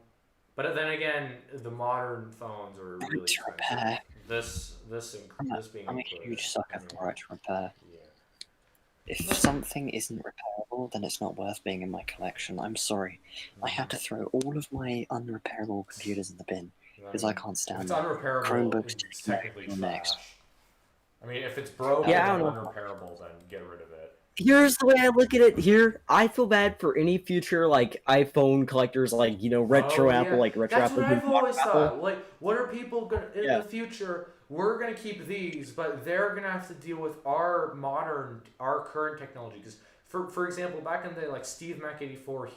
But then again, the modern phones are really expensive. Repair. This being I'm a huge sucker for right to repair. Yeah. If something isn't repairable, then it's not worth being in my collection. I'm sorry. I have to throw all of my unrepairable computers in the bin because I can't stand it's them. unrepairable. Chromebooks It's technically trash. next. I mean, if it's broken and unrepairable, then get rid of it. Here's the way I look at it. Here, I feel bad for any future like iPhone collectors, like retro Apple, like retro That's Apple. That's what I've always thought. Like, what are people gonna in the future? We're gonna keep these, but they're gonna have to deal with our current technology. Because for example, back in the day, like Steve Mac 84,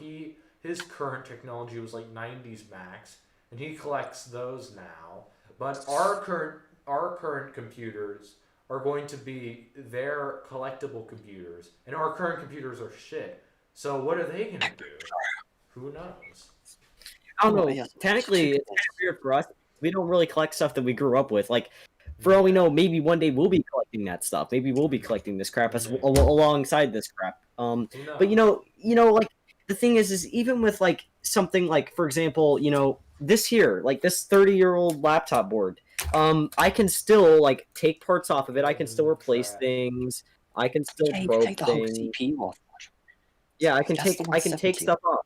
his current technology was like 90s Macs, and he collects those now. But our current computers are going to be their collectible computers, and our current computers are shit. So what are they gonna do? Who knows? I don't know. Technically, it's kind of weird for us. We don't really collect stuff that we grew up with. Like, for all we know, maybe one day we'll be collecting that stuff. Maybe we'll be collecting this crap alongside this crap. But like the thing is even with like something like, for example, this here, like this 30-year-old laptop board. I can still like take parts off of it. I can still replace things. I can still probe things. Yeah, I can take stuff off.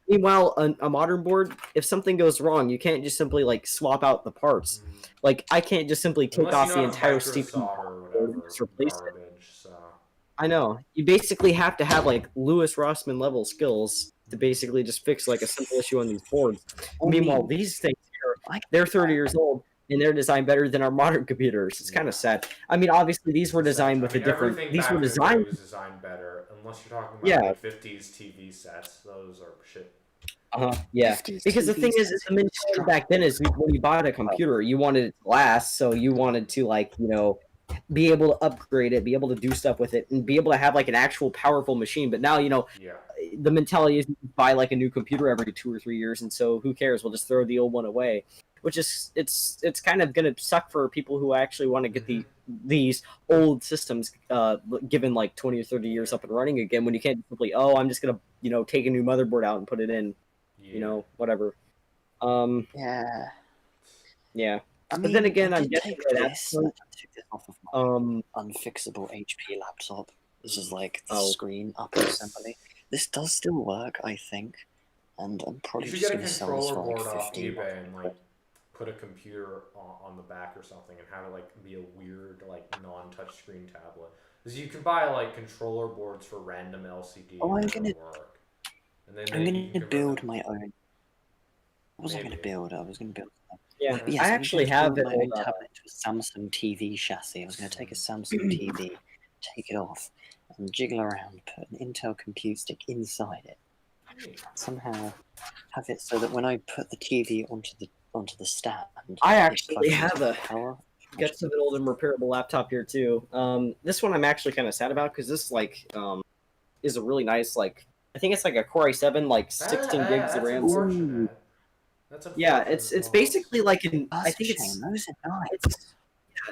Meanwhile, a modern board, if something goes wrong, you can't just simply like swap out the parts. Like I can't just simply take off the entire CPU and just replace it. I know. You basically have to have like Lewis Rossman level skills to basically just fix like a simple issue on these boards. Meanwhile, these things here, they're 30 years old. And they're designed better than our modern computers. It's kind of sad. I mean, obviously, these were designed with a different. These were designed. Was designed better, unless you're talking about like 50s TV sets. Those are shit. Yeah. Because the thing is the mentality back then is when you bought a computer, you wanted it to last, so you wanted to be able to upgrade it, be able to do stuff with it, and be able to have like an actual powerful machine. But now, the mentality is buy like a new computer every 2 or 3 years, and so who cares? We'll just throw the old one away. Which is it's kind of gonna suck for people who actually want to get these old systems given like 20 or 30 years up and running again, when you can't simply I'm just gonna take a new motherboard out and put it in, whatever. Yeah. I mean, but then again, I'm guessing I took this off of my unfixable HP laptop. This is like the screen upper assembly. This does still work, I think, and I'm probably just gonna sell this for like 50. eBay and like put a computer on the back or something and have it like be a weird like non-touchscreen tablet. Because you can buy like controller boards for random LCD. I'm gonna build my own. What was I gonna build? I was gonna build. Yeah, yes, I actually have my own tablet to a Samsung TV chassis. I was gonna take a Samsung TV, take it off, and jiggle around, put an Intel compute stick inside it. Somehow have it so that when I put the TV onto the stand, I actually have a power got some old and repairable laptop here too. This one I'm actually kind of sad about because this is a really nice I think it's like a Core i7 16 gigs of That's RAM. unfortunate. That's Yeah, unfortunate. it's basically like I That's a think shame. Those are nice.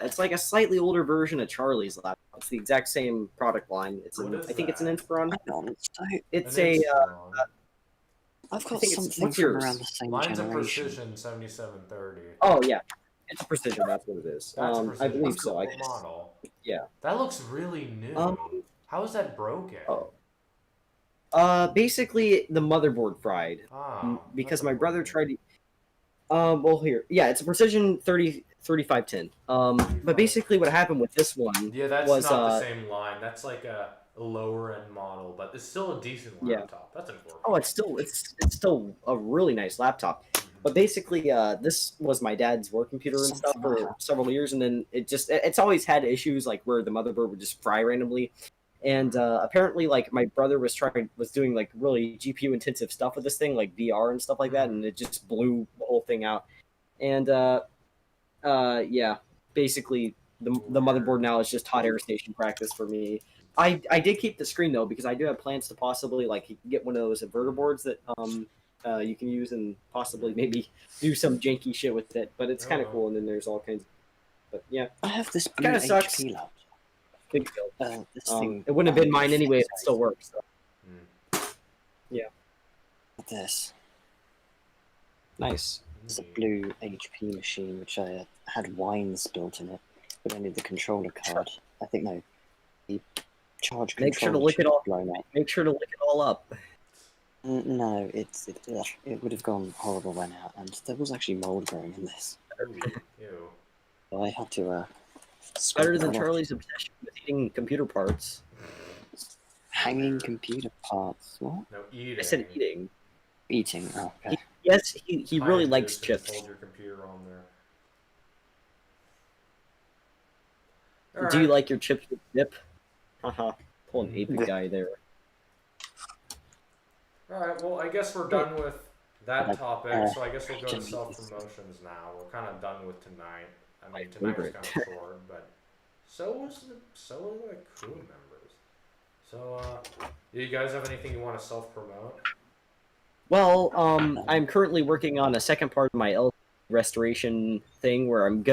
it's like a slightly older version of Charlie's laptop. It's the exact same product line. What is I think it's an that? Inspiron. Hang on, so It's An a Inspiron. I've I got think it's something what's from yours? around the same Mine's a generation. Precision 7730. Oh yeah, it's a Precision. That's what it is. That's a I Precision. believe so. What model? Yeah. That looks really new. Um. How is that broken? Oh. Basically the motherboard fried. Oh, Because that's my brother unfortunate. tried to. Well, here, yeah, it's a Precision 3510. But basically, what happened with this one Yeah, that's was, not the same line. That's like a lower end model, but it's still a decent yeah. laptop. That's unfortunate. Oh, it's still a really nice laptop. But basically, this was my dad's work computer and stuff for several years, and then it's always had issues like where the motherboard would just fry randomly. And apparently, like my brother was doing like really GPU intensive stuff with this thing, like VR and stuff like that, and it just blew the whole thing out. And yeah, basically the motherboard now is just hot air station practice for me. I did keep the screen though because I do have plans to possibly like get one of those inverter boards that you can use and possibly maybe do some janky shit with it. But it's kind of cool, and then there's all kinds. But yeah, I have this blue kind of HP sucks. laptop. Big deal. This thing. It wouldn't have been mine anyway if it still works. So. Yeah. This. Nice. It's a blue HP machine which had wines built in it, but only the controller card. I think no, the charge controller. Make sure to lick it all. Blown out. Make sure to lick it all up. No, it would have gone horrible by now, and there was actually mold growing in this. Ew. So I had to. Better than Charlie's obsession with eating computer parts. Hanging computer parts. What? No, eating. I said eating. Eating. Oh, okay. Yes, he really likes chips. Hold your computer on there. Do you like your chips with dip? Haha, pull an ape guy there. Alright, well, I guess we're done with that topic, so I guess we'll go to self-promotions now. We're kind of done with tonight. I mean, tonight was kind of short, but so was the crew members. So, do you guys have anything you want to self-promote? Well, I'm currently working on a second part of my LCD restoration thing where I'm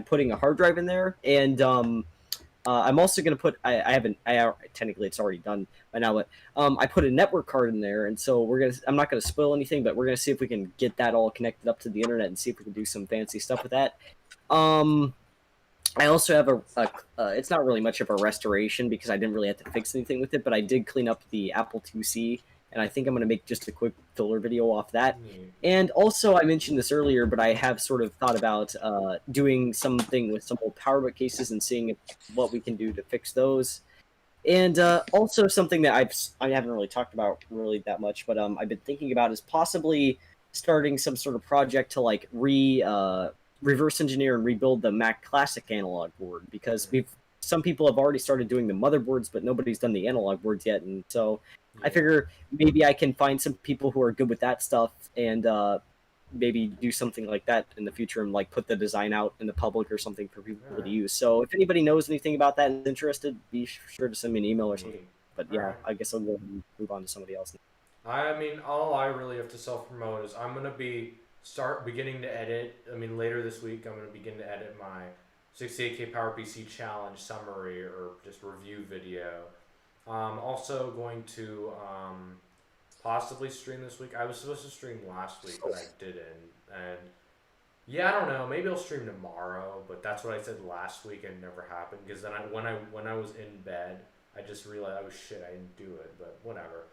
putting a hard drive in there, and I'm also gonna put technically it's already done by now, but I put a network card in there, and so I'm not gonna spoil anything, but we're gonna see if we can get that all connected up to the internet and see if we can do some fancy stuff with that. I also have it's not really much of a restoration because I didn't really have to fix anything with it, but I did clean up the Apple IIc, and I think I'm going to make just a quick filler video off that. And also, I mentioned this earlier, but I have sort of thought about doing something with some old PowerBook cases and seeing what we can do to fix those. And also something that I haven't really talked about really that much, but I've been thinking about is possibly starting some sort of project to like reverse engineer and rebuild the Mac Classic analog board, because some people have already started doing the motherboards, but nobody's done the analog boards yet, and so I figure maybe I can find some people who are good with that stuff and maybe do something like that in the future and like put the design out in the public or something for people to use. So if anybody knows anything about that and is interested, be sure to send me an email or something. But yeah, I guess I'll go and move on to somebody else. I mean, all I really have to self-promote is I'm gonna beginning to edit. I mean, later this week I'm gonna begin to edit my 68K PowerPC challenge summary or just review video. Also going to possibly stream this week. I was supposed to stream last week, but I didn't. And yeah, I don't know. Maybe I'll stream tomorrow. But that's what I said last week, and it never happened. Because then when I was in bed, I just realized, oh shit, I didn't do it. But whatever.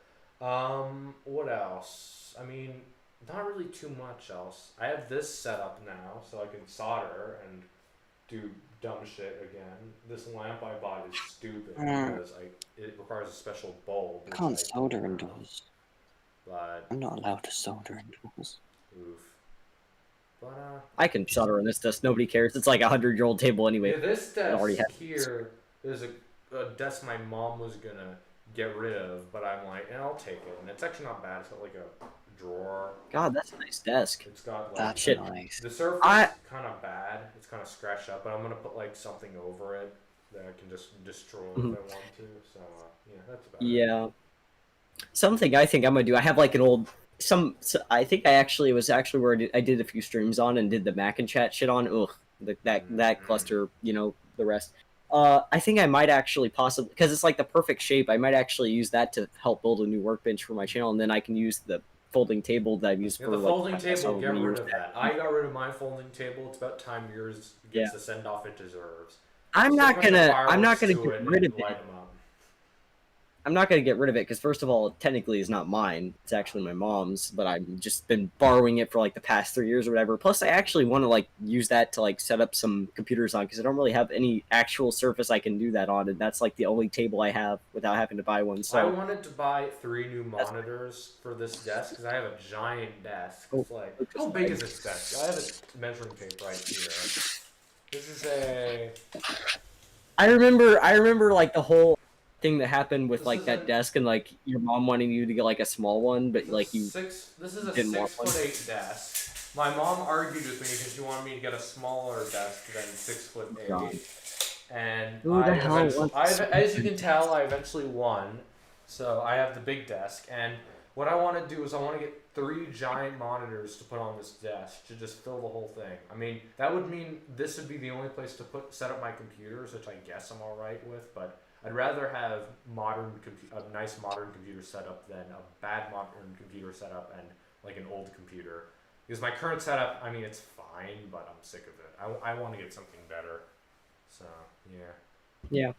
What else? I mean, not really too much else. I have this set up now, so I can solder and do dumb shit again. This lamp I bought is stupid because it requires a special bulb. I can't solder indoors. But I'm not allowed to solder indoors. Oof. But I can solder on this desk. Nobody cares. It's like a 100-year-old table anyway. Yeah, this desk here is a desk my mom was gonna get rid of, but I'm like, I'll take it. And it's actually not bad. It's got like a drawer. God, that's a nice desk. It's got like That's Shit. nice. the surface I- kind of bad. It's kind of scratched up, but I'm gonna put like something over it that I can just destroy Mhm. if I want to. So yeah, that's about it. Yeah. Something I think I'm gonna do. I have like an old I think I actually was actually where I did a few streams on and did the Mac and Chat shit on. Ugh, that Mhm. cluster. You know the rest. I think I might actually possibly because it's like the perfect shape. I might actually use that to help build a new workbench for my channel, and then I can use the folding table that I've used Yeah, for the like folding I don't know, table, so get many rid years. of that. I got rid of my folding table. It's about time yours gets the send off it deserves. I'm Stick a not bunch of gonna fireworks get to it rid and of light it. them up. I'm not gonna get rid of it because first of all, technically it's not mine. It's actually my mom's, but I've just been borrowing it for like the past 3 years or whatever. Plus, I actually want to like use that to like set up some computers on because I don't really have any actual surface I can do that on, and that's like the only table I have without having to buy one. I So wanted to buy 3 new that's monitors for this desk because I have a giant desk. oh, It's like, how big is this desk? I have a measuring tape right here. This is a. I remember like the whole thing that happened with This like is that an. desk and like your mom wanting you to get like a small one, but This like is you six. This is a didn't want six one. foot 8 desk. My mom argued with me because she wanted me to get a smaller desk than 6'8". God. And Who the hell wants as you can tell, I eventually won. So I have the big desk, and what I want to do is I want to get 3 giant monitors to put on this desk to just fill the whole thing. I mean, that would mean this would be the only place to set up my computers, which I guess I'm all right with. But I'd rather have a nice modern computer setup than a bad modern computer setup and like an old computer. Because my current setup, I mean, it's fine, but I'm sick of it. I want to get something better. So yeah. Yeah.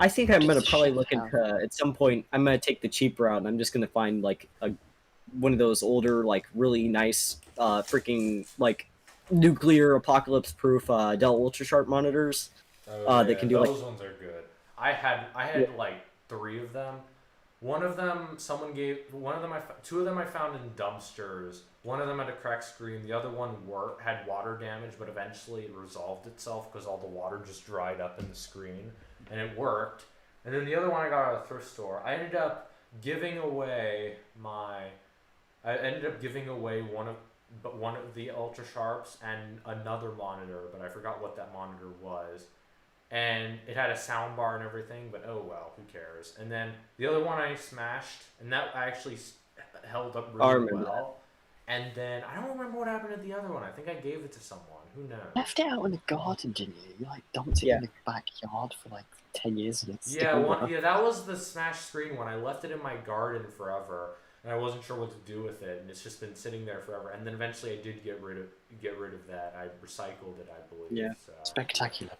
I think I'm gonna Just probably shit look down. into at some point. I'm gonna take the cheap route, and I'm just gonna find like one of those older, like really nice, freaking like nuclear apocalypse proof Dell Ultra Sharp monitors Oh that yeah, can do like those ones are good. I had like 3 of them. One of them someone gave. One of them 2 of them I found in dumpsters. One of them had a cracked screen. The other one had water damage, but eventually it resolved itself because all the water just dried up in the screen, and it worked. And then the other one I got at a thrift store. I ended up giving away one of the Ultra Sharps and another monitor, but I forgot what that monitor was. And it had a sound bar and everything, but oh well, who cares? And then the other one I smashed, and that actually held up I really remember well. And then I don't remember what happened to the other one. I think I gave it to someone. Who knows? Left it out in the garden, didn't you? You like dumped it Yeah. in the backyard for like 10 years and it's Yeah, still there. yeah, that was the smashed screen one. I left it in my garden forever, and I wasn't sure what to do with it, and it's just been sitting there forever. And then eventually, I did get rid of that. I recycled it, I believe. Yeah. So, Spectacular.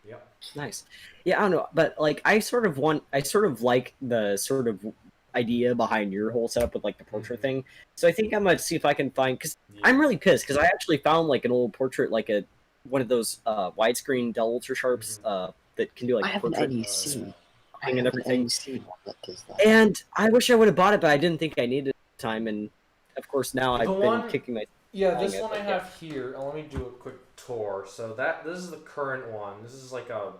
yep. nice. Yeah, I don't know, but like I sort of like the sort of idea behind your whole setup with like the portrait Mhm. thing. So I think I'm gonna see if I can find because Yeah. I'm really pissed because I actually found like an old portrait, like one of those widescreen Dell Ultra Sharps that can do like I have an portrait NEC. yeah. I and have an everything. NEC one that does that. And I wish I would have bought it, but I didn't think I needed it at the time. And of course, now The I've been one- kicking my. Yeah, buying this it, one I but yeah. have here. Let me do a quick tour. So this is the current one. This is like a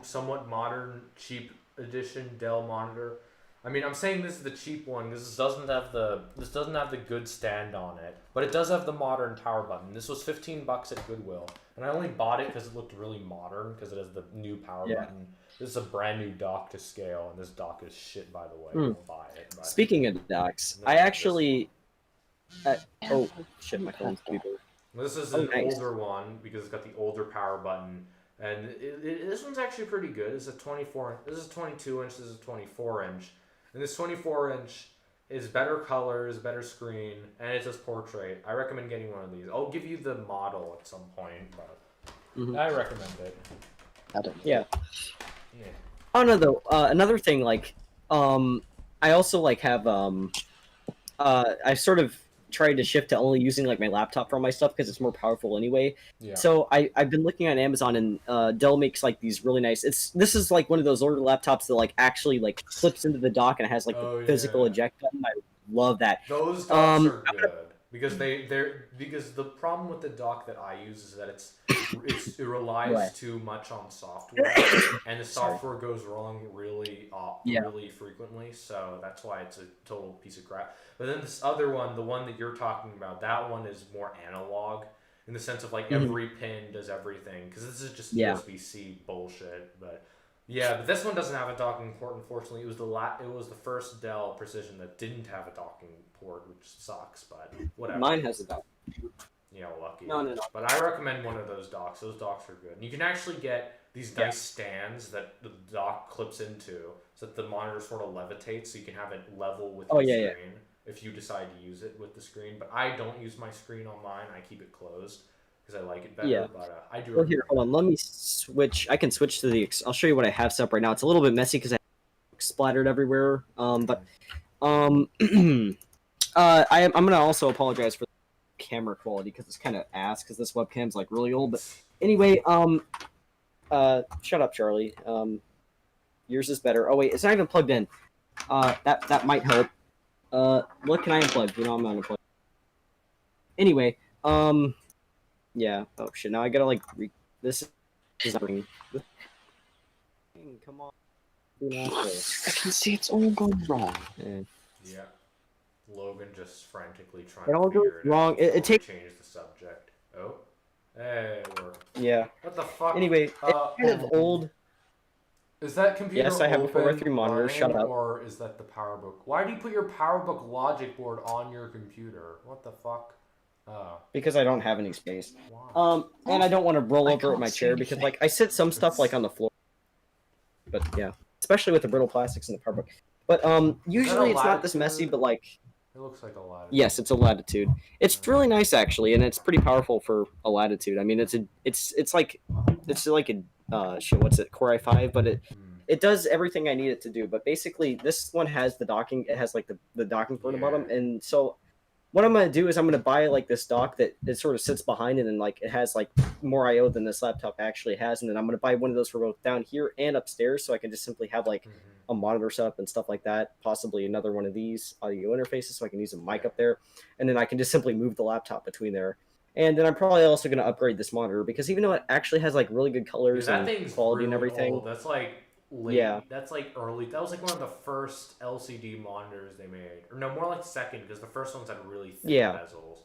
somewhat modern, cheap edition Dell monitor. I mean, I'm saying this is the cheap one because this doesn't have the good stand on it, but it does have the modern power button. This was $15 at Goodwill, and I only bought it because it looked really modern because it has the new power Yeah. button. This is a brand new dock to scale, and this dock is shit, by the way. Don't buy it. But Speaking of docks, I actually. Oh shit! My phone's beeping. this is Oh, an nice. older one because it's got the older power button, and this one's actually pretty good. It's a 24. This is 22 inch. This is a 24 inch, and this 24 inch is better colors, better screen, and it says portrait. I recommend getting one of these. I'll give you the model at some point, but Mhm. I recommend it. I don't know. Yeah. Yeah. Oh no, though. Another thing, like, I also like have I sort of tried to shift to only using like my laptop for all my stuff because it's more powerful anyway. Yeah. So I've been looking on Amazon and Dell makes like these really nice. This is like one of those older laptops that like actually like flips into the dock and it has like Oh, the physical yeah. eject button. I love that. Those docks are I'm good. because because the problem with the dock that I use is that it relies What? too much on software, and the Sorry. software goes wrong Yeah. really frequently. So that's why it's a total piece of crap. But then this other one, the one that you're talking about, that one is more analog in the sense of like Mhm. every pin does everything, because this is just Yeah. USB-C bullshit. But yeah, but this one doesn't have a docking port. Unfortunately, it was the first Dell Precision that didn't have a docking port, which sucks. But whatever. Mine has a dock. You know, lucky. No. But I recommend one of those docks. Those docks are good. And you can actually get these nice stands that the dock clips into, so that the monitor sort of levitates, so you can have it level with your screen if you decide to use it with the screen. But I don't use my screen on mine. I keep it closed because I like it better. Yeah. But I do. Well, here, hold on. Let me switch. I can switch to the. I'll show you what I have set up right now. It's a little bit messy because I have splattered everywhere. But I'm gonna also apologize for the camera quality because it's kind of ass because this webcam's like really old. But anyway, shut up, Charlie. Yours is better. Oh wait, it's not even plugged in. That might help. What can I unplug? You know I'm not unplugged. Anyway, yeah. Oh shit! Now I gotta like this is not working. Come on. I can see it's all gone wrong. Yeah. Logan just frantically trying It all to figure goes it wrong. out. It takes. Change the subject. Oh. Hey, it worked. Yeah. What the fuck? Anyway, it's kind of old. Is that computer Yes, I have a open 4x3 monitor. running, Shut up. or is that the PowerBook? Why do you put your PowerBook logic board on your computer? What the fuck? Because I don't have any space. Why? And I don't want to roll over at my chair see because anything. like I sit some stuff like on the floor. But yeah, especially with the brittle plastics in the PowerBook. But usually it's not this messy, but like It looks like a latitude. yes, it's a latitude. It's really nice actually, and it's pretty powerful for a latitude. I mean, it's like a shit. What's it? Core i5, but it does everything I need it to do. But basically, this one has the docking. It has like the docking port on the bottom, and so what I'm gonna do is I'm gonna buy like this dock that it sort of sits behind it, and like it has like more I/O than this laptop actually has, and then I'm gonna buy one of those for both down here and upstairs, so I can just simply have like a monitor setup and stuff like that. Possibly another one of these audio interfaces, so I can use a mic up there, and then I can just simply move the laptop between there. And then I'm probably also gonna upgrade this monitor because even though it actually has like really good colors that and thing's quality and really everything, old. That's like late. Yeah. That's like early. That was like one of the first LCD monitors they made, or no, more like second, because the first ones had really thin bezels.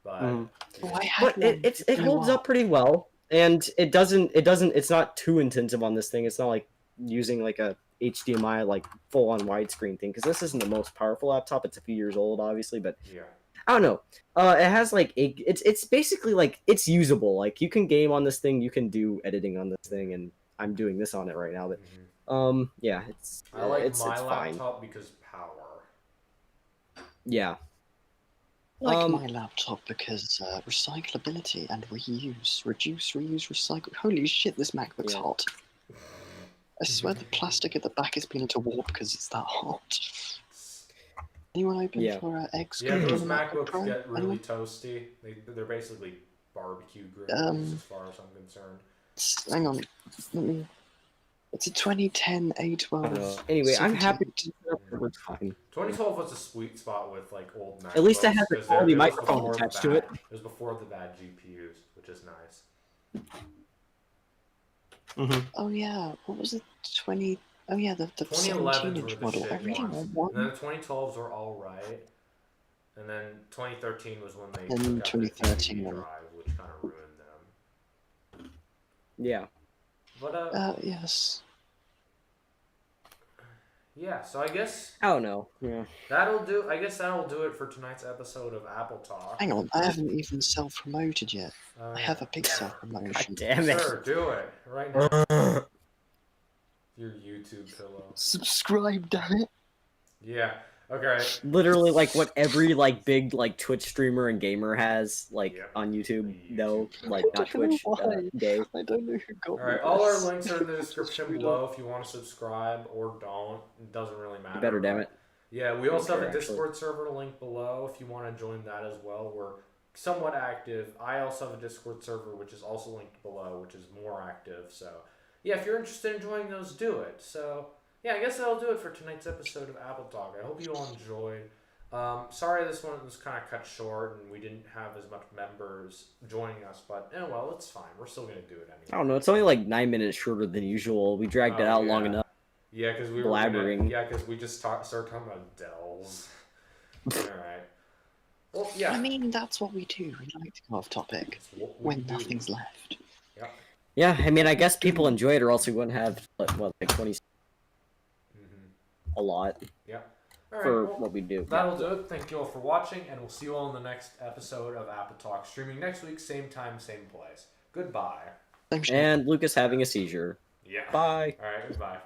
But but it holds up pretty well, and it's not too intensive on this thing. It's not like using like a HDMI like full on widescreen thing because this isn't the most powerful laptop. It's a few years old, obviously, but yeah. I don't know. It has like it's basically like it's usable. Like you can game on this thing, you can do editing on this thing, and I'm doing this on it right now. But yeah, I like it's my fine. laptop because power. Yeah. I like my laptop because recyclability and reuse. Reduce, reuse, recycle. Holy shit, this MacBook's hot. I swear the plastic at the back has been into warp because it's that hot. Anyone open for eggs? Yeah, those MacBooks get really toasty. They're basically barbecue grills as far as I'm concerned. Hang on. It's a 2010 A12. Anyway, I'm 17. happy to over time. 2012 was a sweet spot with like old MacBooks. At least it has a quality it was microphone before attached the to it. It was before the bad GPUs, which is nice. Oh yeah, what was it? 20? Oh yeah, the 17-inch model. I really want one. And then the 2012s were all right, and then 2013 was when they And took out the 2013 DVD one. drive, which kind of ruined them. Yeah. But yes. Yeah, so I guess I don't know. Yeah. I guess that'll do it for tonight's episode of Apple Talk. Hang on, I haven't even self-promoted yet. I have a big self-promotion. God damn it. Sure, do it right now. Your YouTube pillow. Subscribe, damn it. Yeah. Okay. Literally, like what every like big like Twitch streamer and gamer has like on YouTube. No, like not Twitch. Gay. I don't know who got. All right. All our links are in the description below if you want to subscribe or don't. It doesn't really matter. You better, damn it. Yeah, we also have a Discord server link below if you want to join that as well. We're somewhat active. I also have a Discord server which is also linked below, which is more active. So yeah, if you're interested in joining those, do it. So yeah, I guess that'll do it for tonight's episode of Apple Talk. I hope you all enjoyed. Sorry this one was kind of cut short and we didn't have as much members joining us, but well, it's fine. We're still gonna do it anyway. I don't know. It's only like 9 minutes shorter than usual. We dragged it out long enough. Yeah, because we blabbering. because we just started talking about Dells. All right. Well, yeah. I mean, that's what we do. We like to go off topic when nothing's left. Yep. Yeah, I mean, I guess people enjoy it, or else we wouldn't have like 20. A lot. Yeah. All right, for what we do. That'll do it. Thank you all for watching, and we'll see you all in the next episode of AppleTalk, streaming next week, same time, same place. Goodbye. Thanks, And Lucas having a seizure. Yeah. Bye. All right. Goodbye.